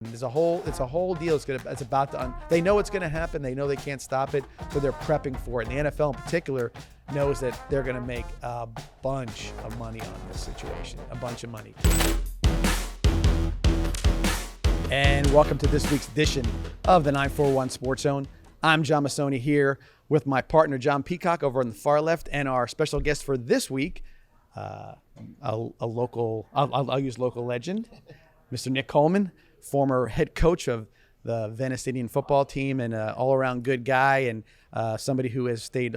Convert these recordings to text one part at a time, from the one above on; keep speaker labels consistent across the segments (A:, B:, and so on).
A: It's a whole deal. It's about to. They know it's going to happen. They know they can't stop it, so they're prepping for it. And the NFL in particular knows that they're going to make a bunch of money on this situation. A bunch of money. And welcome to this week's edition of the 941 Sports Zone. I'm John Massoni here with my partner John Peacock over on the far left, and our special guest for this week, a local. I'll use local legend, Mr. Nick Coleman, former head coach of the Venice Indian football team, and all-around good guy, and somebody who has stayed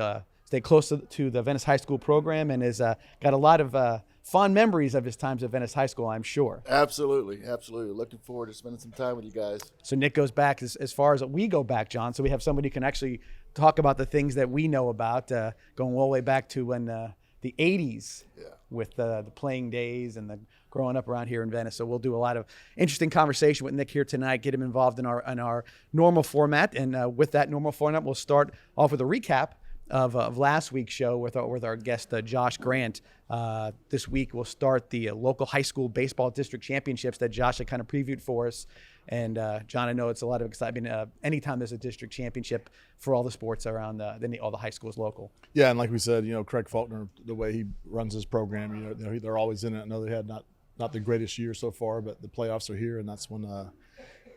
A: close to the Venice High School program, and has got a lot of fond memories of his times at Venice High School, I'm sure.
B: Absolutely. Looking forward to spending some time with you guys.
A: So Nick goes back as far as we go back, John. So we have somebody who can actually talk about the things that we know about, going all the way back to when the 80s, with the playing days and the growing up around here in Venice. So we'll do a lot of interesting conversation with Nick here tonight, get him involved in our normal format. And with that normal format, we'll start off with a recap of last week's show with our guest, Josh Grant. This week we'll start the local high school baseball district championships that Josh had kind of previewed for us. And John, I know it's a lot of excitement anytime there's a district championship for all the sports around all the high schools local.
C: Yeah, and like we said, Craig Faulkner, the way he runs his program, they're always in it. I know they had not the greatest year so far, but the playoffs are here, and that's when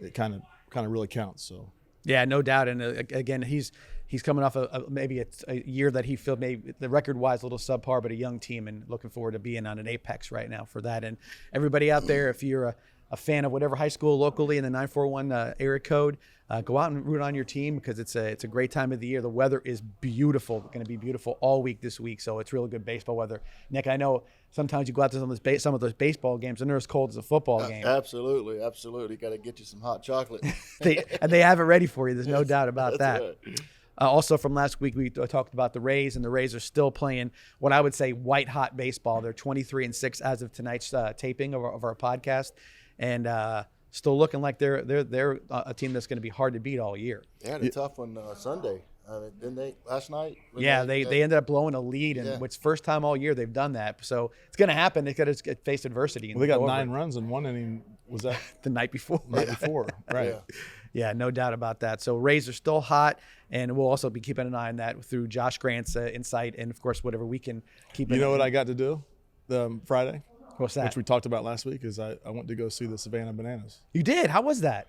C: it kind of really counts. So
A: yeah, no doubt. And again, he's coming off maybe it's a year that he felt maybe the record-wise a little subpar, but a young team, and looking forward to being on an apex right now for that. And everybody out there, if you're a fan of whatever high school locally in the 941 area code, go out and root on your team, because it's a great time of the year. The weather is beautiful, going to be beautiful all week this week, so it's really good baseball weather. Nick, I know sometimes you go out to some of those baseball games and they're as cold as a football game.
B: Absolutely. Got to get you some hot chocolate.
A: they have it ready for you. There's no doubt about that.
B: Right.
A: Also from last week, we talked about the Rays, and the Rays are still playing what I would say white-hot baseball. They're 23-6 as of tonight's taping of our podcast, and still looking like they're a team that's going to be hard to beat all year.
B: They had a tough one Sunday, didn't they, last night?
A: Yeah, they ended up blowing a lead, and it's first time all year they've done that. So it's going to happen. They've got to face adversity.
C: Well, they got 9 runs in one inning. Was that
A: the night before?
C: Right.
A: Yeah, no doubt about that. So Rays are still hot, and we'll also be keeping an eye on that through Josh Grant's insight, and of course whatever we can keep.
C: You know what I got to do Friday?
A: What's that?
C: Which we talked about last week, is I went to go see the Savannah Bananas.
A: You did? How was that?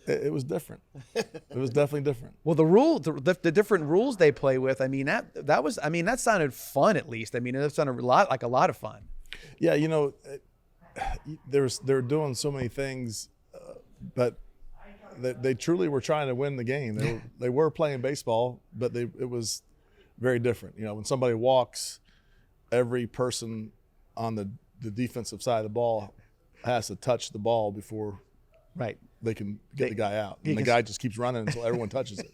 C: It was different. It was definitely different.
A: Well, the different rules they play with. I mean that sounded fun, at least. I mean, it sounded a lot of fun.
C: Yeah, they're doing so many things, but they truly were trying to win the game. They were playing baseball, but it was very different. When somebody walks, every person on the defensive side of the ball has to touch the ball before they can get the guy out. And the guy just keeps running until everyone touches it.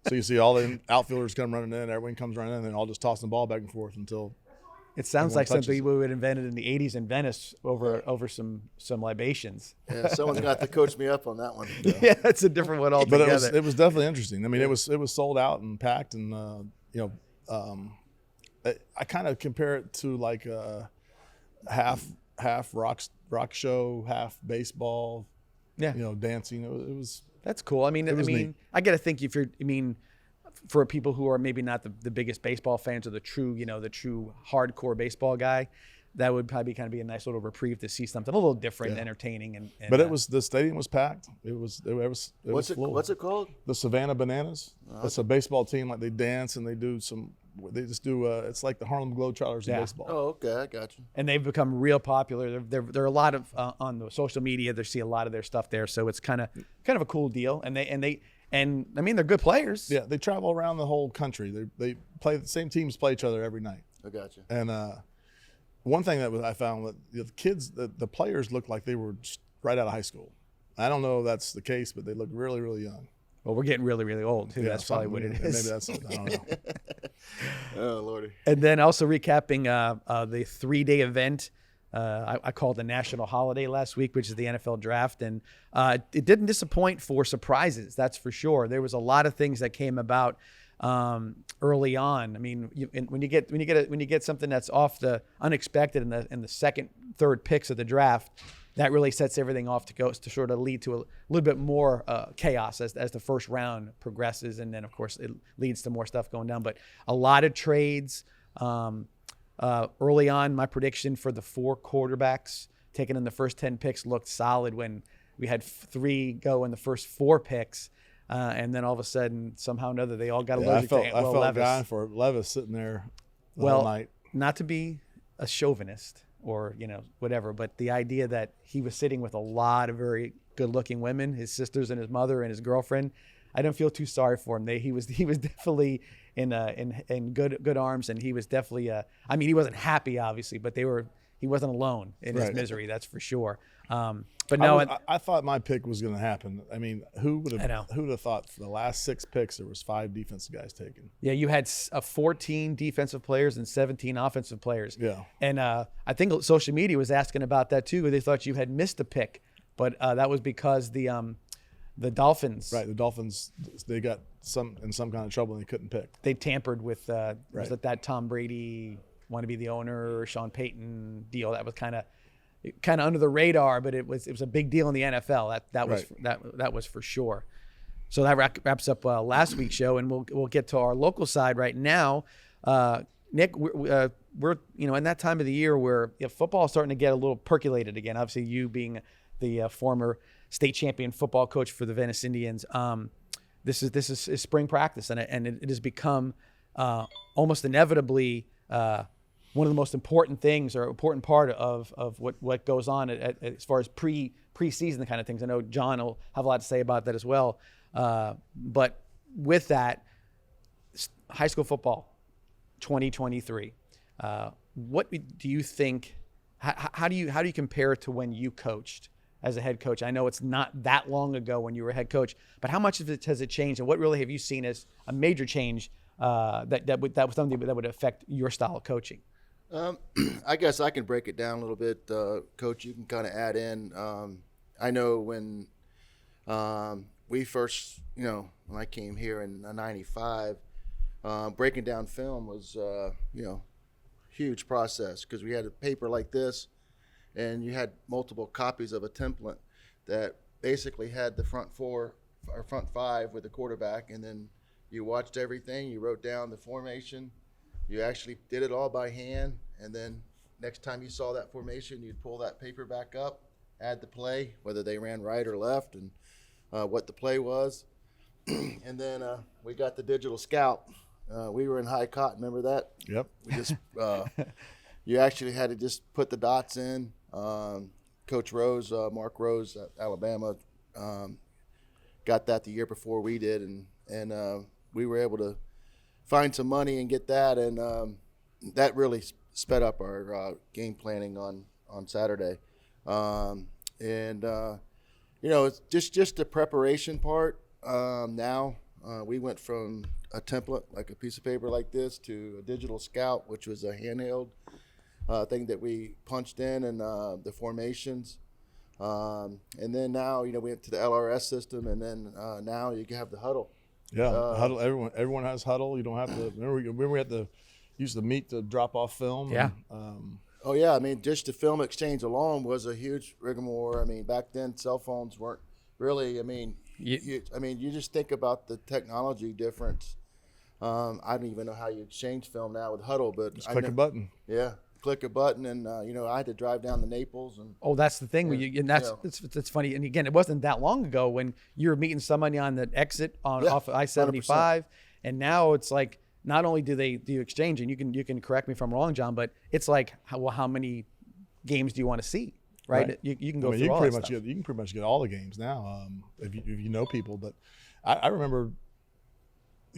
C: So you see all the outfielders come running in, everyone comes running in, and all just tossing the ball back and forth until
A: it sounds like something we would have invented in the 80s in Venice over some libations.
B: Yeah, someone's got to coach me up on that one.
A: Yeah, it's a different one altogether.
C: But it was definitely interesting. I mean, it was sold out and packed, and I kind of compare it to like half rock show, half baseball. Yeah, dancing. It was.
A: That's cool. I mean, I got to think for people who are maybe not the biggest baseball fans or the true hardcore baseball guy, that would probably kind of be a nice little reprieve to see something a little different, and entertaining. And
C: but the stadium was packed. It was full.
B: What's it called?
C: The Savannah Bananas. It's a baseball team. Like they dance and they just do it's like the Harlem Globetrotters in baseball.
B: Oh, okay, I got you.
A: And they've become real popular. They're a lot of on the social media. They see a lot of their stuff there, so it's kind of a cool deal. And I mean, they're good players.
C: Yeah, they travel around the whole country. They play, the same teams play each other every night.
B: I got you.
C: And one thing that I found, that the kids, the players looked like they were just right out of high school. I don't know if that's the case, but they look really, really young.
A: Well, we're getting really, really old too.
C: Yeah,
A: that's probably what it is.
C: Maybe that's something. I don't know.
B: Oh, Lordy.
A: And then also recapping the 3-day event. I called the national holiday last week, which is the NFL draft, and it didn't disappoint for surprises. That's for sure. There was a lot of things that came about early on. I mean, when you get something that's off the unexpected in the second, third picks of the draft, that really sets everything off to sort of lead to a little bit more chaos as the first round progresses. And then, of course, it leads to more stuff going down. But a lot of trades. Early on, my prediction for the 4 quarterbacks taken in the first 10 picks looked solid when we had 3 go in the first 4 picks. And then all of a sudden, somehow or another, they all got allergic to
C: I felt
A: Levis.
C: dying for Levis sitting there the whole night.
A: Not to be a chauvinist or, whatever, but the idea that he was sitting with a lot of very good-looking women, his sisters and his mother and his girlfriend, I don't feel too sorry for him. He was definitely in good arms, and he was definitely he wasn't happy, obviously, but he wasn't alone in his misery, that's for sure. But no,
C: I thought my pick was going to happen. I mean, who would have thought for the last 6 picks there was 5 defensive guys taken?
A: Yeah, you had 14 defensive players and 17 offensive players.
C: Yeah,
A: and I think social media was asking about that too. They thought you had missed a pick, but that was because the Dolphins.
C: Right, the Dolphins, they got in some kind of trouble and they couldn't pick.
A: They tampered with was it that Tom Brady want to be the owner or Sean Payton deal that was kind of under the radar, but it was a big deal in the NFL. That was for sure. So that wraps up last week's show, and we'll get to our local side right now. Nick, we're in that time of the year where football is starting to get a little percolated again. Obviously, you being the former state champion football coach for the Venice Indians, this is spring practice, and it has become almost inevitably one of the most important things or important part of what goes on as far as preseason kind of things. I know John will have a lot to say about that as well. But with that, high school football, 2023. What do you think? How do you compare it to when you coached as a head coach? I know it's not that long ago when you were a head coach, but how much of it has it changed, and what really have you seen as a major change that was something that would affect your style of coaching?
B: I guess I can break it down a little bit. Coach, you can kind of add in. I know when we first, when I came here in '95, breaking down film was, huge process because we had a paper like this, and you had multiple copies of a template that basically had the front 4 or front 5 with the quarterback, and then you watched everything. You wrote down the formation. You actually did it all by hand, and then next time you saw that formation, you'd pull that paper back up, add the play, whether they ran right or left, and what the play was. And then we got the digital scout. We were in high cotton, remember that?
C: Yep.
B: We just you actually had to just put the dots in. Coach Rose, Mark Rose at Alabama, got that the year before we did, and we were able to find some money and get that, and that really sped up our game planning on Saturday. It's just the preparation part. Now we went from a template, like a piece of paper like this, to a digital scout, which was a handheld thing that we punched in, and the formations. And then now, we went to the LRS system, and then now you can have the huddle.
C: Yeah, huddle. Everyone has huddle. You don't have to. Remember we had to use the meat to drop off film.
A: Yeah.
B: Just the film exchange alone was a huge rigmarole. Back then cell phones weren't really. You just think about the technology difference. I don't even know how you exchange film now with huddle, but
C: just click a button.
B: Yeah. Click a button, and I had to drive down to Naples, and
A: that's the thing. It's funny. And again, it wasn't that long ago when you were meeting somebody on the exit off of I-75, and now it's like not only do you exchange, and you can correct me if I'm wrong, John, but it's like how many games do you want to see, right? You can go through all that stuff.
C: You can pretty much get all the games now if you know people. But I remember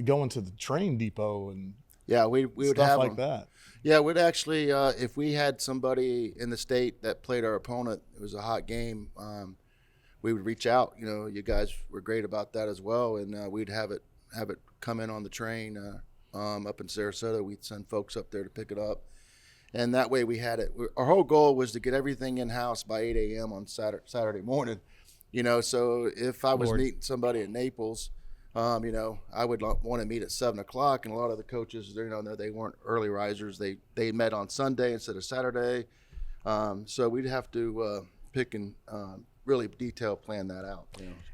C: going to the train depot and
B: we would
C: stuff
B: have
C: like
B: them.
C: that.
B: Yeah, we'd actually, if we had somebody in the state that played our opponent, it was a hot game, we would reach out. You guys were great about that as well, and we'd have it come in on the train up in Sarasota. We'd send folks up there to pick it up, and that way we had it. Our whole goal was to get everything in-house by 8 a.m. on Saturday morning. So if I was meeting somebody in Naples, I would want to meet at 7 o'clock, and a lot of the coaches, they weren't early risers. They met on Sunday instead of Saturday, so we'd have to pick and really detail plan that out.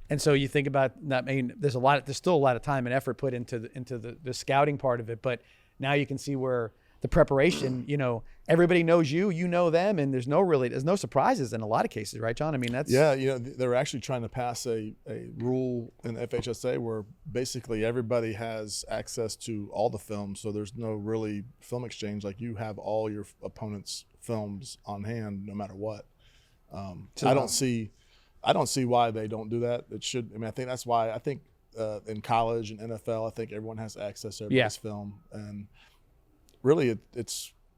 A: And so you think about that. I mean, there's still a lot of time and effort put into the scouting part of it, but now you can see where the preparation, everybody knows you know them, and there's no surprises in a lot of cases, right, John? I mean, that's
C: they're actually trying to pass a rule in the FHSA where basically everybody has access to all the films, so there's no really film exchange. Like, you have all your opponent's films on hand no matter what. I don't see why they don't do that. It should. I mean, I think that's why. I think in college and NFL, I think everyone has access to everybody's film, and really,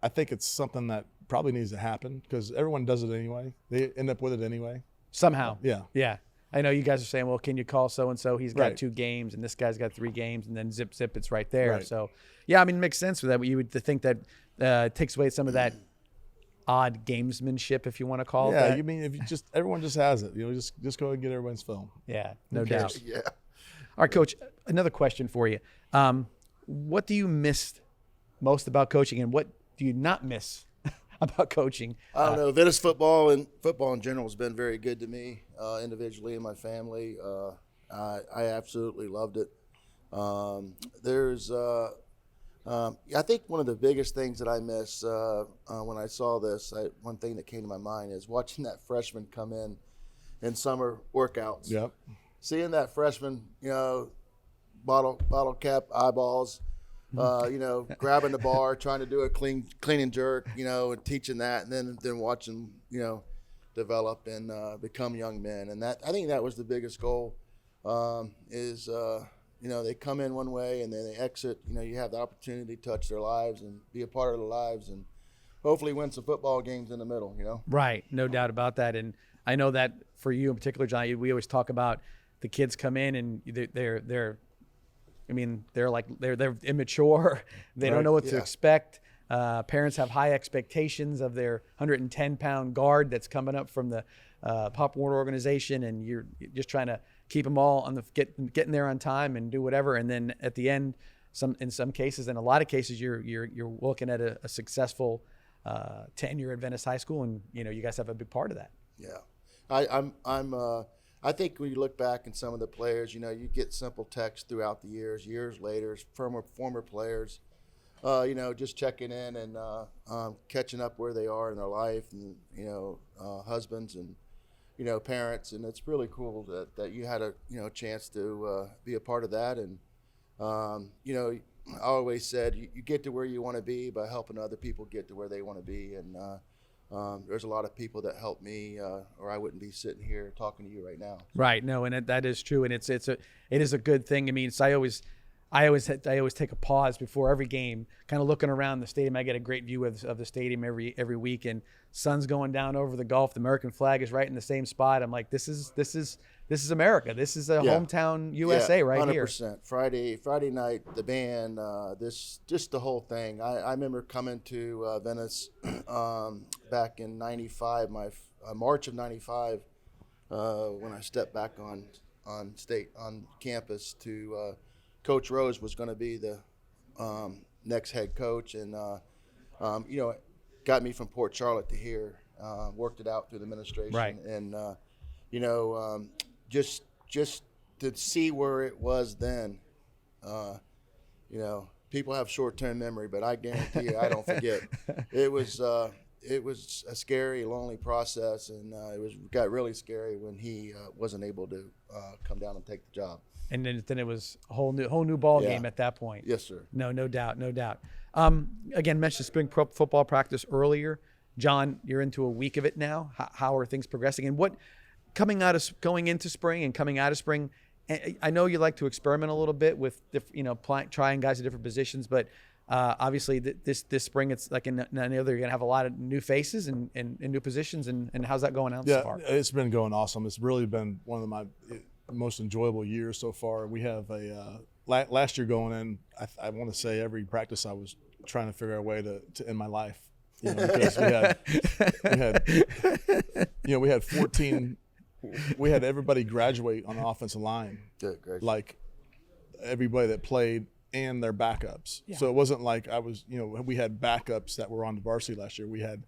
C: I think it's something that probably needs to happen because everyone does it anyway. They end up with it anyway.
A: Somehow.
C: Yeah.
A: I know you guys are saying, well, can you call so-and-so? He's got
C: Right.
A: 2 games, and this guy's got 3 games, and then zip, it's right there.
C: Right.
A: So, yeah, I mean, it makes sense for that. But you would think that it takes away some of that odd gamesmanship, if you want to call it that.
C: Yeah, you mean if everyone just has it, just go and get everyone's film.
A: Yeah, no
C: Who cares?
A: doubt.
B: Yeah.
A: All right, Coach, another question for you. What do you miss most about coaching, and what do you not miss about coaching?
B: I don't know. Venice football and football in general has been very good to me individually and my family. I absolutely loved it. I think one of the biggest things that I miss when I saw this, one thing that came to my mind is watching that freshman come in summer workouts.
C: Yep.
B: Seeing that freshman, bottle cap eyeballs, grabbing the bar, trying to do a clean and jerk, and teaching that, and then watching, develop and become young men. And I think that was the biggest goal, is they come in one way and then they exit. You have the opportunity to touch their lives and be a part of their lives, and hopefully win some football games in the middle.
A: Right, no doubt about that. And I know that for you in particular, John, we always talk about the kids come in and they're immature. They don't know what to expect. Parents have high expectations of their 110-pound guard that's coming up from the Pop Warner organization, and you're just trying to keep them all on getting there on time and do whatever. And then at the end, in some cases, in a lot of cases, you're looking at a successful tenure at Venice High School, and you guys have a big part of that.
B: Yeah, I think when you look back at some of the players, you get simple texts throughout the years later, former players, just checking in and catching up where they are in their life, and husbands and parents, and it's really cool that you had a chance to be a part of that. And I always said you get to where you want to be by helping other people get to where they want to be, and there's a lot of people that helped me, or I wouldn't be sitting here talking to you right now.
A: Right. No, and that is true, and it is a good thing. I mean, I always take a pause before every game, kind of looking around the stadium. I get a great view of the stadium every week, and sun's going down over the Gulf. The American flag is right in the same spot. I'm like, this is America. This is a hometown USA right 100%. Here.
B: 100%. Friday night, the band, just the whole thing. I remember coming to Venice back in '95, March of '95, when I stepped back on campus to. Coach Rose was going to be the next head coach, and got me from Port Charlotte to here. Worked it out through the administration,
A: right.
B: And just to see where it was then. People have short-term memory, but I guarantee you, I don't forget. It was a scary, lonely process, and got really scary when he wasn't able to come down and take the job.
A: And then it was a whole new ball game at that point.
B: Yes, sir.
A: No doubt. Again, mentioned spring football practice earlier. John, you're into a week of it now. How are things progressing? And what going into spring and coming out of spring? I know you like to experiment a little bit with trying guys at different positions, but obviously this spring it's like in any other. You're gonna have a lot of new faces and new positions. And how's that going out so far?
C: It's been going awesome. It's really been one of my most enjoyable years so far. We have last year going in, I want to say every practice I was trying to figure out a way to end my life, because we had 14, we had everybody graduate on the offensive line, like everybody that played and their backups. Yeah. So it wasn't like we had backups that were on the varsity last year. We had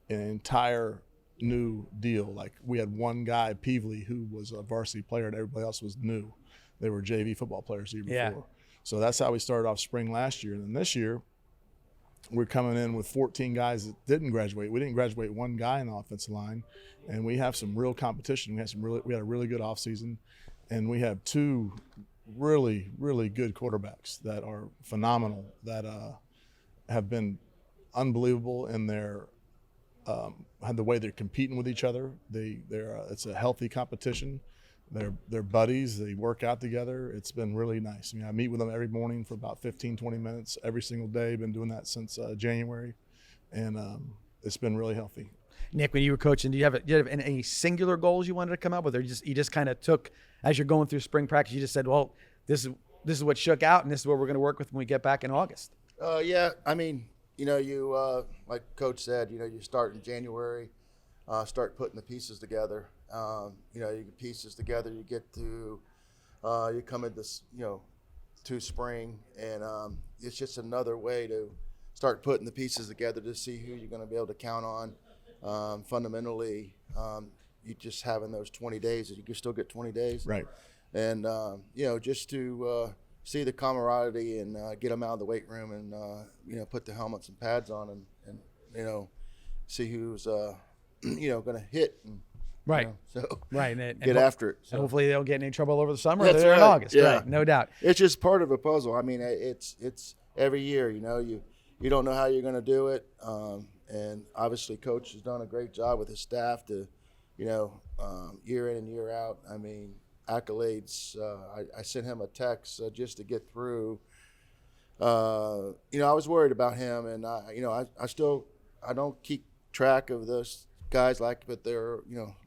C: an entire new deal. Like we had one guy, Peevely, who was a varsity player, and everybody else was new. They were JV football players the year before. So that's how we started off spring last year. And then this year, we're coming in with 14 guys that didn't graduate. We didn't graduate one guy in the offensive line, and we have some real competition. We had a really good offseason, and we have two really, really good quarterbacks that are phenomenal, that have been unbelievable in their the way they're competing with each other. It's a healthy competition. They're buddies. They work out together. It's been really nice. I mean, I meet with them every morning for about 15, 20 minutes every single day. Been doing that since January, and it's been really healthy.
A: Nick, when you were coaching, did you have any singular goals you wanted to come up with, or you just kind of took, as you're going through spring practice, you just said, well, this is what shook out, and this is what we're going to work with when we get back in August?
B: Yeah, I mean, you like Coach said, you start in January, start putting the pieces together. You get pieces together. You get to you come into to spring, and it's just another way to start putting the pieces together to see who you're going to be able to count on. Fundamentally, you just having those 20 days. You can still get 20 days,
C: right?
B: And just to see the camaraderie and get them out of the weight room and put the helmets and pads on and see who's going to hit. And,
A: right.
B: Right.
A: And
B: get after it. So.
A: And hopefully they don't get in any trouble over the summer.
B: That's
A: They're
B: right.
A: in August.
B: Yeah.
A: Right. No doubt.
B: It's just part of a puzzle. I mean, it's every year, you don't know how you're going to do it. And obviously Coach has done a great job with his staff to, year in and year out. I mean, accolades. I sent him a text just to get through. I was worried about him, and I don't keep track of those guys but they're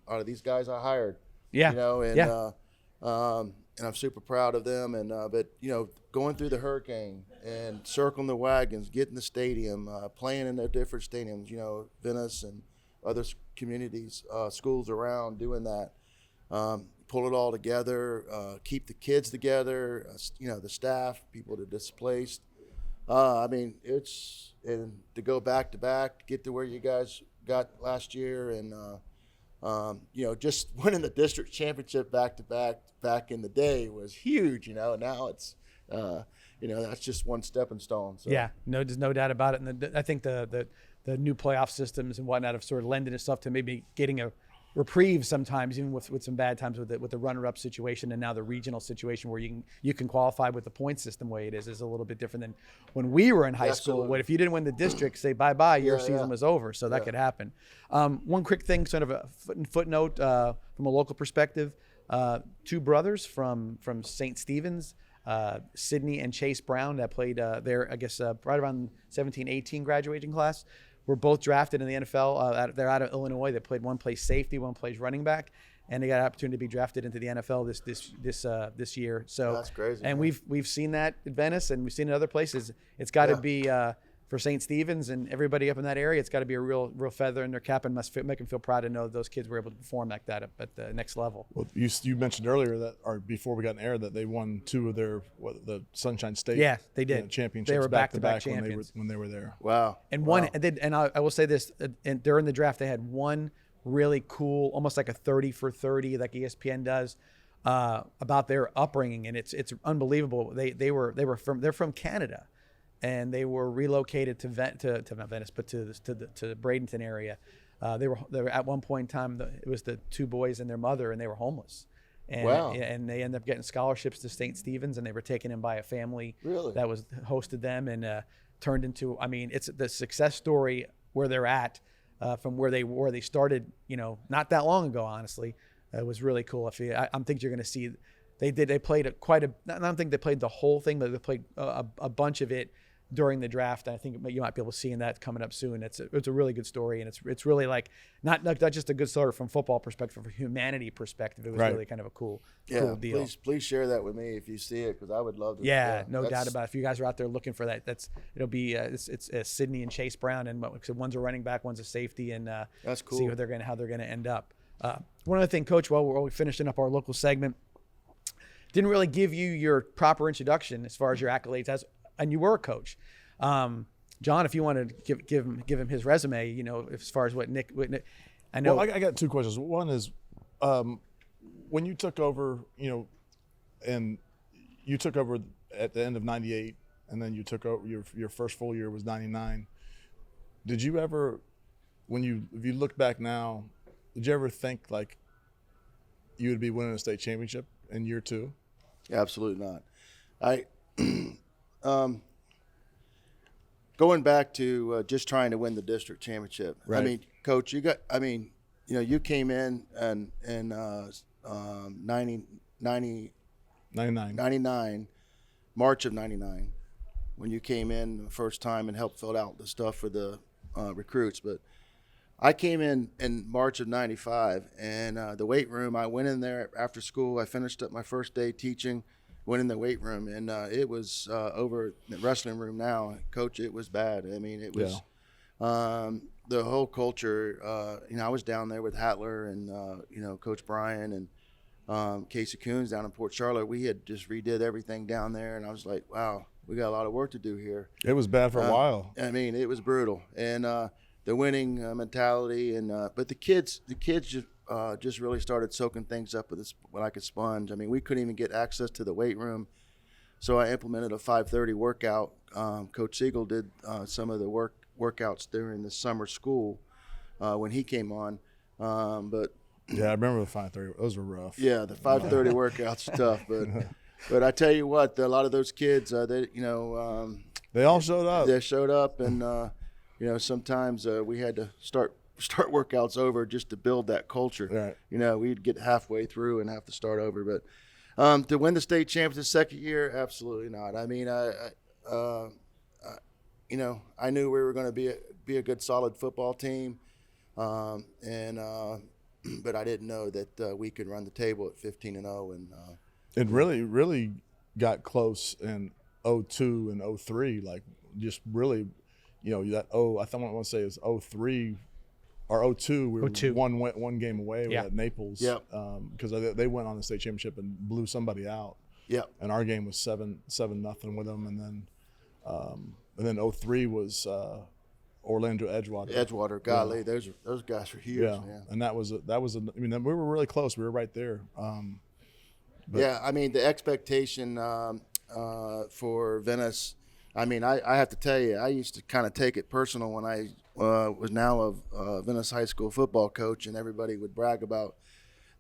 B: out of these guys I hired.
A: Yeah.
B: And I'm super proud of them. And but going through the hurricane and circling the wagons, getting the stadium, playing in the different stadiums. Venice and other communities, schools around, doing that. Pull it all together, keep the kids together, the staff, people that are displaced. I mean, and to go back to back, get to where you guys got last year, and just winning the district championship back to back in the day was huge. Now it's that's just one stepping stone. So.
A: Yeah, there's no doubt about it. And I think the new playoff systems and whatnot have sort of lended itself to maybe getting a reprieve sometimes, even with some bad times with the runner-up situation, and now the regional situation where you can qualify with the point system way it is a little bit different than when we were in high school. What if you didn't win the district, say bye-bye, your season was over. So that could happen. One quick thing, sort of a footnote from a local perspective, two brothers from St. Stephen's, Sydney and Chase Brown, that played there, I guess, right around 17-18 graduating class. Were both drafted in the NFL. They're out of Illinois. One plays safety, one plays running back, and they got an opportunity to be drafted into the NFL this year. So
B: that's crazy.
A: And
B: man.
A: we've seen that at Venice, and we've seen it in other places. It's got to be for St. Stephen's and everybody up in that area. It's got to be a real feather in their cap, and make them feel proud to know those kids were able to perform like that at the next level.
C: Well, you mentioned earlier that, or before we got in air, that they won two of their the Sunshine State.
A: Yeah, they did.
C: Championships.
A: They were
C: back-to-back
A: champions
C: when they were there.
B: Wow.
A: And I will say this, and during the draft they had one really cool, almost like a 30 for 30, like ESPN does, about their upbringing, and it's unbelievable. They're from Canada, and they were relocated to not Venice, but to the Bradenton area. They were at one point in time, it was the two boys and their mother, and they were homeless. And,
B: wow.
A: And they ended up getting scholarships to St. Stephen's, and they were taken in by a family that was hosted them, and turned into. I mean, it's the success story where they're at, from where they started. Not that long ago, honestly. It was really cool. I'm thinking you're going to see. They played I don't think they played the whole thing, but they played a bunch of it during the draft. I think you might be able to see that coming up soon. It's a really good story, and it's really like not just a good story from football perspective, from humanity perspective. It was really kind of a cool deal.
B: Please share that with me if you see it, because I would love to.
A: Yeah, no doubt about it. If you guys are out there looking for that, it'll be it's Sydney and Chase Brown, and one's a running back, one's a safety, and
B: that's cool.
A: See how they're going to end up. One other thing, Coach, while we're finishing up our local segment, didn't really give you your proper introduction as far as your accolades and you were a coach. John, if you wanted to give him his resume, as far as what Nick I know.
C: Well, I got two questions. One is, when you took over, and you took over at the end of '98, and then you took over your first full year was '99. Did you ever, if you look back now, did you ever think like you would be winning a state championship in year two?
B: Absolutely not. Going back to just trying to win the district championship.
C: Right.
B: I mean, Coach, you came in and 99, March of 99, when you came in the first time and helped fill out the stuff for the recruits. But I came in March of 95, and the weight room, I went in there after school. I finished up my first day teaching, went in the weight room, and it was over the wrestling room now. Coach, it was bad. I mean, it was the whole culture. I was down there with Hatler and, Coach Brian and Casey Coons down in Port Charlotte. We had just redid everything down there, and I was like, wow, we got a lot of work to do here.
C: It was bad for a while.
B: I mean, it was brutal. And the winning mentality, and but the kids just really started soaking things up like a sponge. I mean, we couldn't even get access to the weight room, so I implemented a 5:30 workout. Coach Siegel did some of the workouts during the summer school when he came on, but
C: yeah, I remember the 5:30. Those were rough.
B: Yeah, the 5:30 workouts tough, but I tell you what, a lot of those kids, they
C: all showed up.
B: They showed up, and sometimes we had to start workouts over just to build that culture.
C: Right.
B: We'd get halfway through and have to start over. But to win the state championship the second year, absolutely not. I mean, I knew we were going to be a good, solid football team, but I didn't know that we could run the table at 15-0. And
C: it really got close in 02 and 03, like just really. I want to say it's 03 or 02. We were 02. one game away at Naples.
B: Yep.
C: Because they went on the state championship and blew somebody out.
B: Yep.
C: And our game was 7-0 with them, and then 03 was Orlando Edgewater.
B: Edgewater, golly, those guys were huge.
C: Yeah.
B: Man.
C: And that was we were really close. We were right there.
B: Yeah, I mean the expectation for Venice. I mean, I have to tell you, I used to kind of take it personal when I was now a Venice High School football coach, and everybody would brag about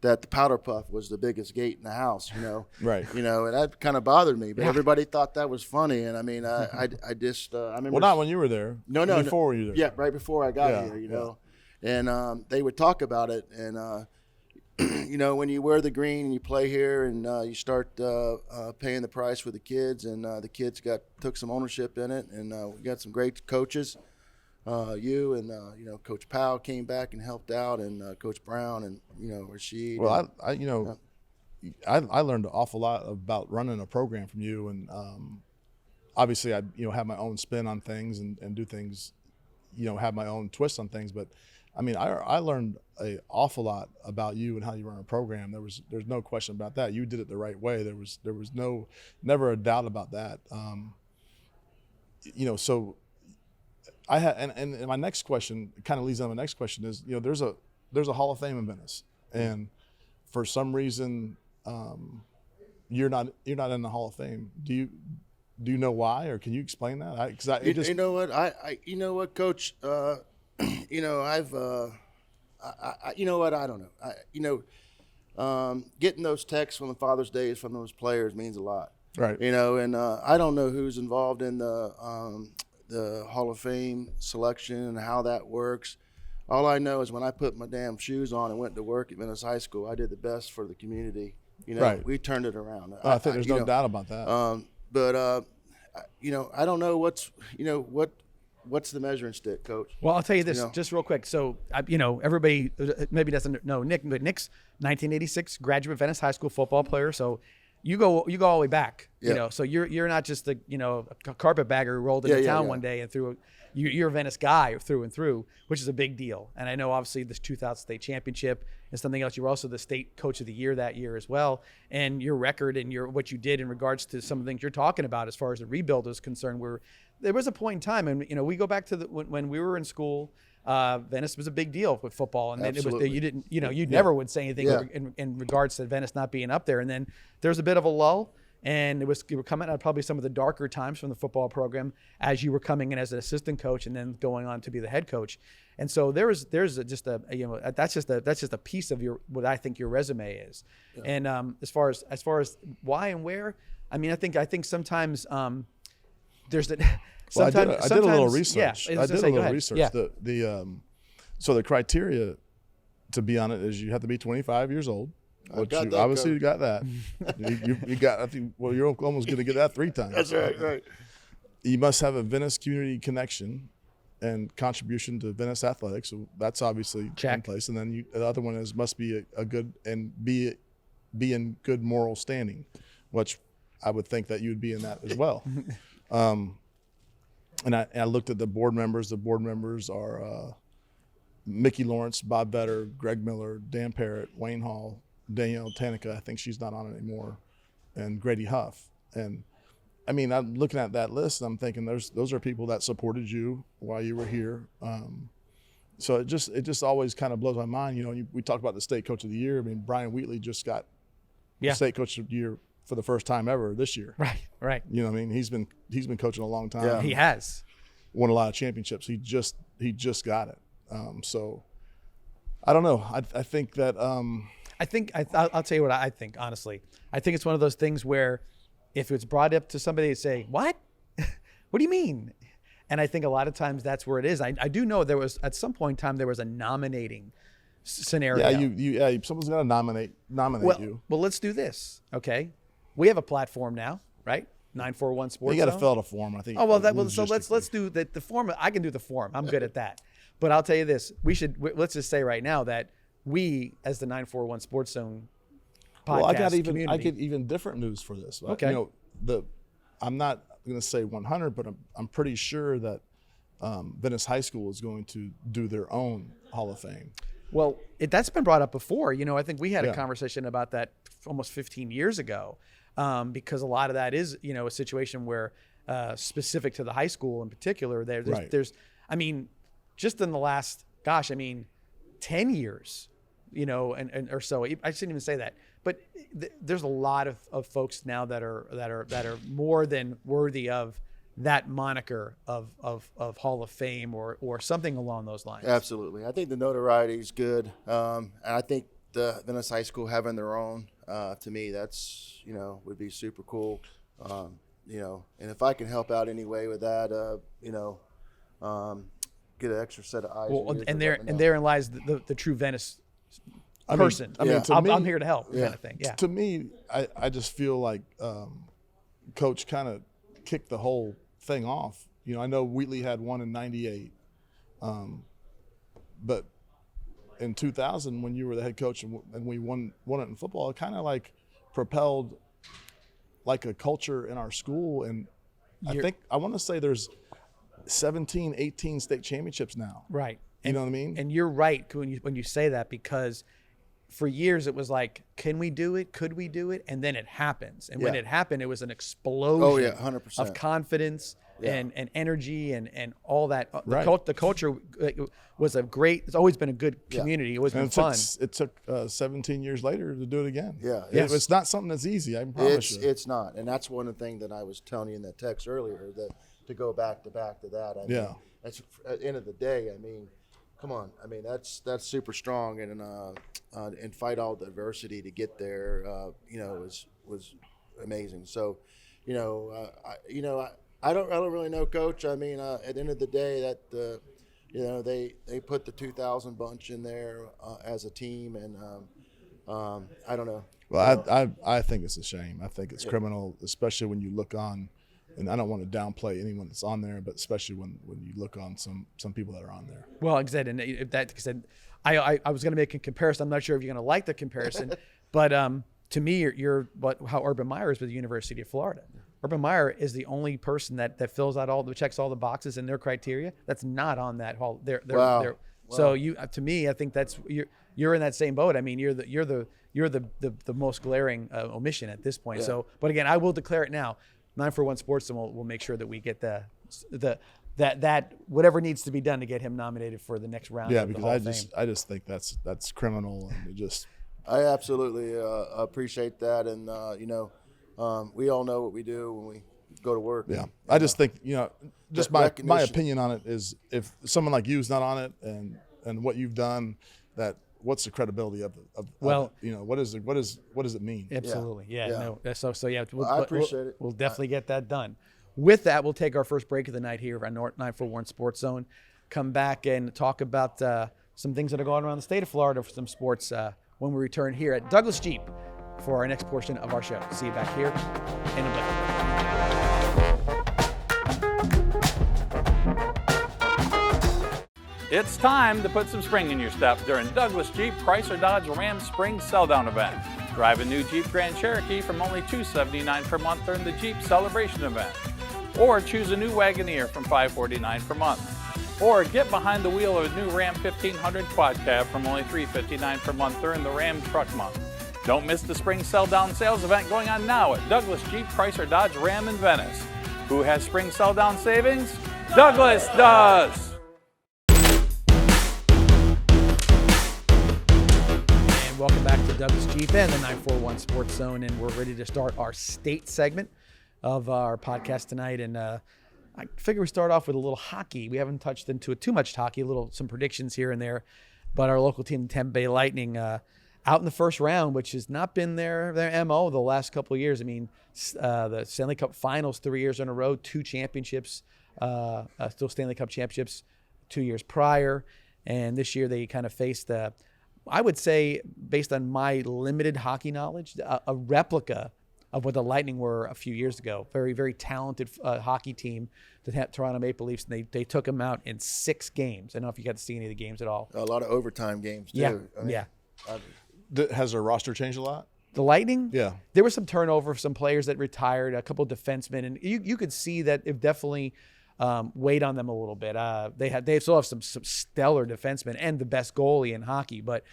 B: that the powder puff was the biggest gate in the house,
C: Right.
B: And that kind of bothered me, but everybody thought that was funny. And I mean, I remember.
C: Well, not when you were there.
B: No.
C: Before you were there.
B: Yeah, right before I got here, And they would talk about it, and when you wear the green and you play here, and you start paying the price for the kids, and the kids took some ownership in it, and we got some great coaches. You and Coach Powell came back and helped out, and Coach Brown and Rashid.
C: Well, I learned an awful lot about running a program from you, and obviously I have my own spin on things and do things, have my own twist on things, but. I mean, I learned an awful lot about you and how you run a program. There's no question about that. You did it the right way. There was never a doubt about that. So I had, and my next question kind of leads on. My next question is, there's a Hall of Fame in Venice, and for some reason, you're not in the Hall of Fame. Do you know why, or can you explain that?
B: You know what? You know what, Coach. I've, I don't know. Getting those texts from the Father's Day from those players means a lot.
C: Right.
B: And I don't know who's involved in the Hall of Fame selection and how that works. All I know is when I put my damn shoes on and went to work at Venice High School, I did the best for the community.
C: Right.
B: We turned it around.
C: I think there's no doubt about that.
B: But I don't know what's the measuring stick, Coach?
A: Well, I'll tell you this just real quick. So, everybody maybe doesn't know Nick, but Nick's 1986 graduate Venice High School football player. So you go all the way back, so you're not just a carpetbagger who rolled into town one day and threw. You're a Venice guy through and through, which is a big deal. And I know obviously this 2000 state championship is something else. You were also the state coach of the year that year as well. And your record and what you did in regards to some of the things you're talking about as far as the rebuild is concerned, where there was a point in time, and we go back to when we were in school. Venice was a big deal with football, and then it was you didn't you never would say anything in regards to Venice not being up there. And then there was a bit of a lull, and you were coming out probably some of the darker times from the football program as you were coming in as an assistant coach and then going on to be the head coach. And so there's just that's just a piece of what I think your resume is. Yeah. And as far as why and where, I mean, I think sometimes there's the.
C: Well, I did a little research.
A: Yeah,
C: I did a little research.
A: Yeah.
C: So the criteria to be on it is you have to be 25 years old. Which you got that. you got. I think. Well, you're almost going to get that 3 times.
B: That's right. Right.
C: You must have a Venice community connection and contribution to Venice athletics. So that's obviously in place. And then the other one must be a good and be in good moral standing, which I would think that you would be in that as well. And I looked at the board members. The board members are Mickey Lawrence, Bob Vetter, Greg Miller, Dan Parrott, Wayne Hall, Danielle Tanica. I think she's not on it anymore, and Grady Huff. And I mean, I'm looking at that list, and I'm thinking those are people that supported you while you were here. So it just always kind of blows my mind. We talked about the state coach of the year. I mean, Brian Wheatley just got the state coach of the year for the first time ever this year.
A: Right.
C: You know what I mean? He's been coaching a long time.
A: Yeah. He has
C: won a lot of championships. He just got it. So I don't know. I think that
A: I'll tell you what I think, honestly. I think it's one of those things where if it's brought up to somebody, they say, "What? What do you mean?" And I think a lot of times that's where it is. I do know there was at some point in time there was a nominating scenario.
C: Yeah, someone's got to nominate you.
A: Well, let's do this, okay? We have a platform now, right? 941 Sports.
C: You got to fill out a form, I think.
A: Oh well, so let's do the form. I can do the form. I'm good at that. But I'll tell you this: let's just say right now that we, as the 941 Sports Zone podcast community,
C: I get even different news for this.
A: Okay.
C: I'm not going to say 100, but I'm pretty sure that Venice High School is going to do their own Hall of Fame.
A: Well, that's been brought up before. I think we had a conversation about that almost 15 years ago, because a lot of that is, a situation where specific to the high school in particular, there's, I mean, just in the last, 10 years, and or so. I shouldn't even say that, but there's a lot of folks now that are more than worthy of that moniker of Hall of Fame or something along those lines.
B: Absolutely. I think the notoriety is good. And I think the Venice High School having their own, to me, that's, would be super cool. And if I can help out any way with that, get an extra set of eyes.
A: Well, and therein lies the true Venice person. I'm here to help kind of thing. Yeah.
C: To me, I just feel like Coach kind of kicked the whole thing off. I know Wheatley had one in '98, but in 2000, when you were the head coach and we won it in football, it kind of like propelled like a culture in our school. And I want to say there's 17, 18 state championships now.
A: Right.
C: You know what I mean?
A: And you're right when you say that, because for years it was like, can we do it? Could we do it? And then it happens. And when it happened, it was an explosion
B: 100%.
A: of confidence and energy and all that.
C: Right.
A: The culture was it's always been a good community. It was been fun.
C: It took 17 years later to do it again.
B: Yeah.
C: It's not something that's easy, I promise you.
B: It's not. And that's one of the things that I was telling you in that text earlier, that to go back to that. I mean, that's, at the end of the day, come on. That's super strong, and fight all the adversity to get there, was amazing. So, I don't really know, Coach. At the end of the day, that they put the 2000 bunch in there as a team, and I don't know.
C: Well, I think it's a shame. I think it's criminal, especially when you look on. And I don't want to downplay anyone that's on there, but especially when you look on some people that are on there.
A: Well, exactly. And I was going to make a comparison. I'm not sure if you're going to like the comparison, but to me, you're how Urban Meyer is with the University of Florida. Urban Meyer is the only person that fills out checks all the boxes in their criteria that's not on that hall.
B: Wow.
A: So to me, I think that's you're in that same boat. You're the most glaring omission at this point. Yeah. So, but again, I will declare it now. 941 Sports, and we'll make sure that we get that whatever needs to be done to get him nominated for the next round.
C: Yeah,
A: of the
C: because
A: Hall of Fame.
C: I just think that's criminal, and it just.
B: I absolutely appreciate that, and we all know what we do when we go to work.
C: Yeah, I just think just my
B: recognition.
C: opinion on it is, if someone like you's not on it, and what you've done, what's the credibility of
A: Well,
C: it? What does it mean?
A: Absolutely, yeah.
B: Yeah.
A: No, so yeah,
B: I appreciate it.
A: We'll definitely get that done. With that, we'll take our first break of the night here on 941 Sports Zone. Come back and talk about some things that are going around the state of Florida for some sports when we return here at Douglas Jeep for our next portion of our show. See you back here in a bit.
D: It's time to put some spring in your step during Douglas Jeep Chrysler Dodge Ram Spring Sell-Down event. Drive a new Jeep Grand Cherokee from only $279 per month during the Jeep Celebration event. Or choose a new Wagoneer from $549 per month. Or get behind the wheel of a new Ram 1500 Quad Cab from only $359 per month during the Ram Truck Month. Don't miss the Spring Sell-Down sales event going on now at Douglas Jeep Chrysler Dodge Ram in Venice. Who has Spring Sell-Down savings? Douglas does!
A: And welcome back to Douglas Jeep and the 941 Sports Zone, and we're ready to start our state segment of our podcast tonight. And I figure we start off with a little hockey. We haven't touched into it too much hockey, some predictions here and there. But our local team, the Tampa Bay Lightning, out in the first round, which has not been their MO the last couple of years. I mean, the Stanley Cup Finals 3 years in a row, 2 championships, still Stanley Cup championships 2 years prior. And this year they kind of faced, I would say, based on my limited hockey knowledge, a replica of what the Lightning were a few years ago. Very, very talented hockey team, the Toronto Maple Leafs, and they took them out in 6 games. I don't know if you got to see any of the games at all.
B: A lot of overtime games, too.
A: Yeah.
C: Has their roster changed a lot?
A: The Lightning?
C: Yeah.
A: There was some turnover, some players that retired, a couple of defensemen, and you could see that it definitely weighed on them a little bit. They still have some stellar defensemen and the best goalie in hockey, but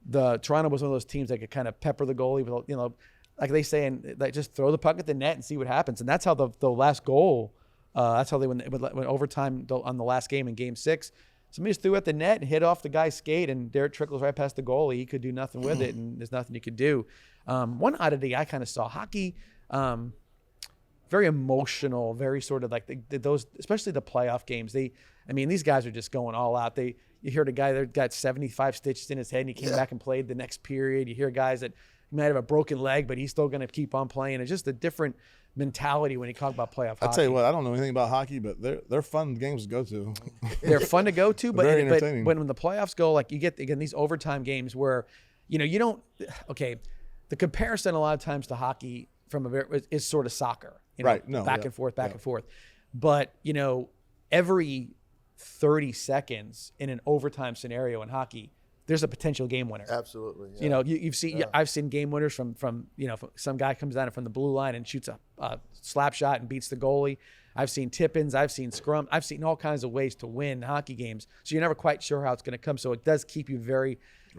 A: the Toronto was one of those teams that could kind of pepper the goalie with, like they say, and like just throw the puck at the net and see what happens. And that's how the last goal, that's how they went overtime on the last game in Game 6. Somebody just threw at the net and hit off the guy's skate, and Derek trickles right past the goalie. He could do nothing with it, and there's nothing he could do. One oddity I kind of saw, hockey, very emotional, very sort of like those, especially the playoff games. These guys are just going all out. You hear the guy that got 75 stitches in his head, and he came back and played the next period. You hear guys that might have a broken leg, but he's still going to keep on playing. It's just a different mentality when you talk about playoff hockey.
C: I tell you what, I don't know anything about hockey, but they're fun games to go to.
A: They're fun to go to, but
C: very entertaining.
A: When the playoffs go, like you get again these overtime games where you don't. Okay, the comparison a lot of times to hockey is sort of soccer,
C: right? No,
A: back and forth, back and forth. But every 30 seconds in an overtime scenario in hockey, there's a potential game winner.
B: Absolutely. Yeah.
A: You've seen. Yeah. I've seen game winners from some guy comes down from the blue line and shoots a slap shot and beats the goalie. I've seen tip-ins. I've seen scrum. I've seen all kinds of ways to win hockey games. So you're never quite sure how it's going to come. So it does keep you very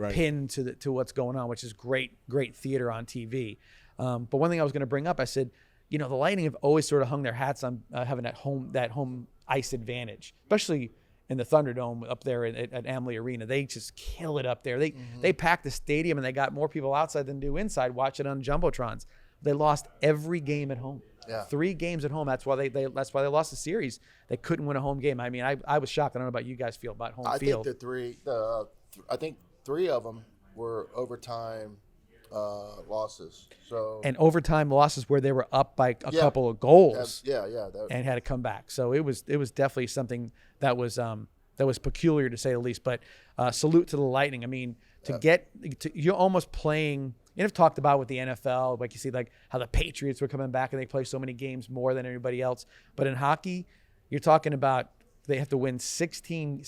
A: pinned to what's going on, which is great theater on TV. But one thing I was going to bring up, I said, the Lightning have always sort of hung their hats on having that home ice advantage, especially in the Thunderdome up there at Amalie Arena. They just kill it up there. They pack the stadium, and they got more people outside than do inside watching on jumbotrons. They lost every game at home.
B: Yeah.
A: 3 games at home. That's why they lost the series. They couldn't win a home game. I mean, I was shocked. I don't know about you guys feel about home field.
B: I think 3 of them were overtime losses.
A: And overtime losses where they were up by a couple of goals. And had to come back. So it was definitely something that was peculiar to say the least. But salute to the Lightning. I mean, you're almost playing. You've talked about with the NFL, like you see, like how the Patriots were coming back and they play so many games more than everybody else. But in hockey, you're talking about they have to win 16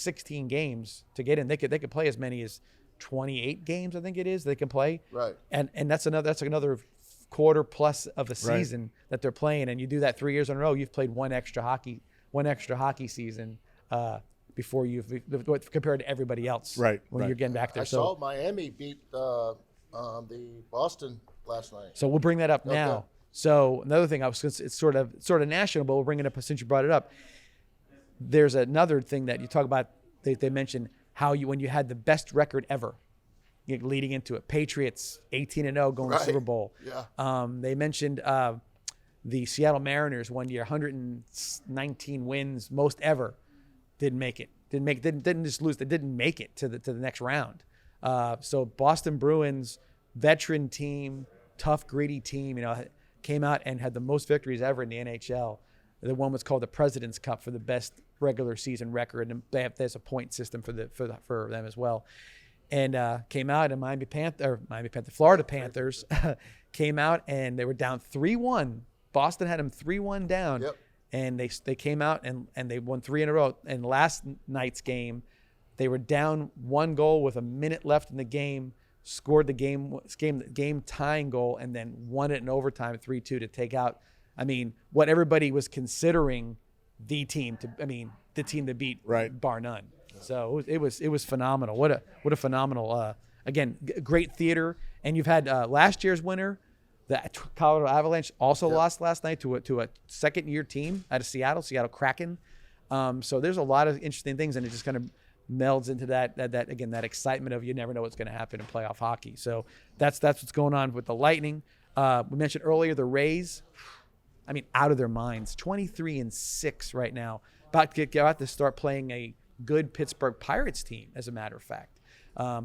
A: games to get in. They could play as many as 28 games, I think it is, they can play.
B: Right.
A: And that's another quarter plus of the season that they're playing. And you do that 3 years in a row, you've played one extra hockey season before compared to everybody else.
C: Right.
A: When you're getting back there.
B: I saw Miami beat the Boston last night.
A: So we'll bring that up now. So another thing it's sort of national, but we'll bring it up since you brought it up. There's another thing that you talk about. They mentioned how when you had the best record ever, leading into it. Patriots 18-0 going to Super Bowl.
B: Yeah.
A: They mentioned the Seattle Mariners one year, 119 wins, most ever. Didn't make it. Didn't just lose. They didn't make it to the next round. So Boston Bruins, veteran team, tough, gritty team, came out and had the most victories ever in the NHL. The one was called the President's Cup for the best regular season record, and there's a point system for them as well. And came out, and Florida Panthers came out and they were down 3-1. Boston had them 3-1 down.
B: Yep.
A: And they came out and they won 3 in a row. And last night's game, they were down 1 goal with a minute left in the game, scored the game tying goal, and then won it in overtime 3-2 to take out, what everybody was considering the team to beat,
C: right,
A: bar none. So it was phenomenal. What a phenomenal again, great theater. And you've had last year's winner, the Colorado Avalanche, also lost last night to a second-year team out of Seattle Kraken. So there's a lot of interesting things, and it just kind of melds into that excitement of you never know what's going to happen in playoff hockey. So that's what's going on with the Lightning. We mentioned earlier the Rays. Out of their minds, 23-6 right now. About to start playing a good Pittsburgh Pirates team, as a matter of fact.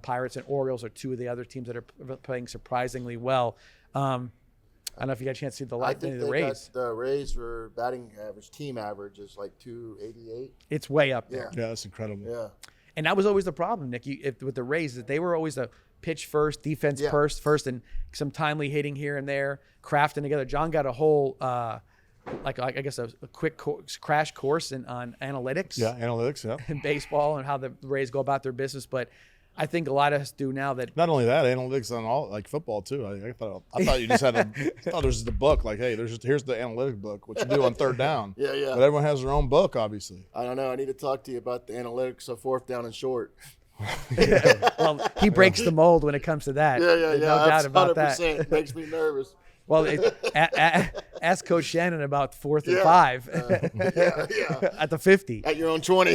A: Pirates and Orioles are two of the other teams that are playing surprisingly well. I don't know if you got a chance to see the Rays.
B: The Rays were batting average, team average is like 288.
A: It's way up there.
C: Yeah, that's incredible.
B: Yeah.
A: And that was always the problem, Nick, with the Rays, that they were always a pitch first, defense first, and some timely hitting here and there, crafting together. John got a whole, a quick crash course on analytics.
C: Yeah, analytics, yeah.
A: In baseball and how the Rays go about their business. But I think a lot of us do now that.
C: Not only that, analytics on all, like football too. I thought you just had there's the book, like, hey, here's the analytic book, what you do on third down.
B: Yeah.
C: But everyone has their own book, obviously.
B: I don't know. I need to talk to you about the analytics of fourth down and short.
A: Well, he breaks the mold when it comes to that.
B: Yeah.
A: No doubt about that.
B: 100% makes me nervous.
A: Well, ask Coach Shannon about 4th and 5 at the 50.
B: At your own 20.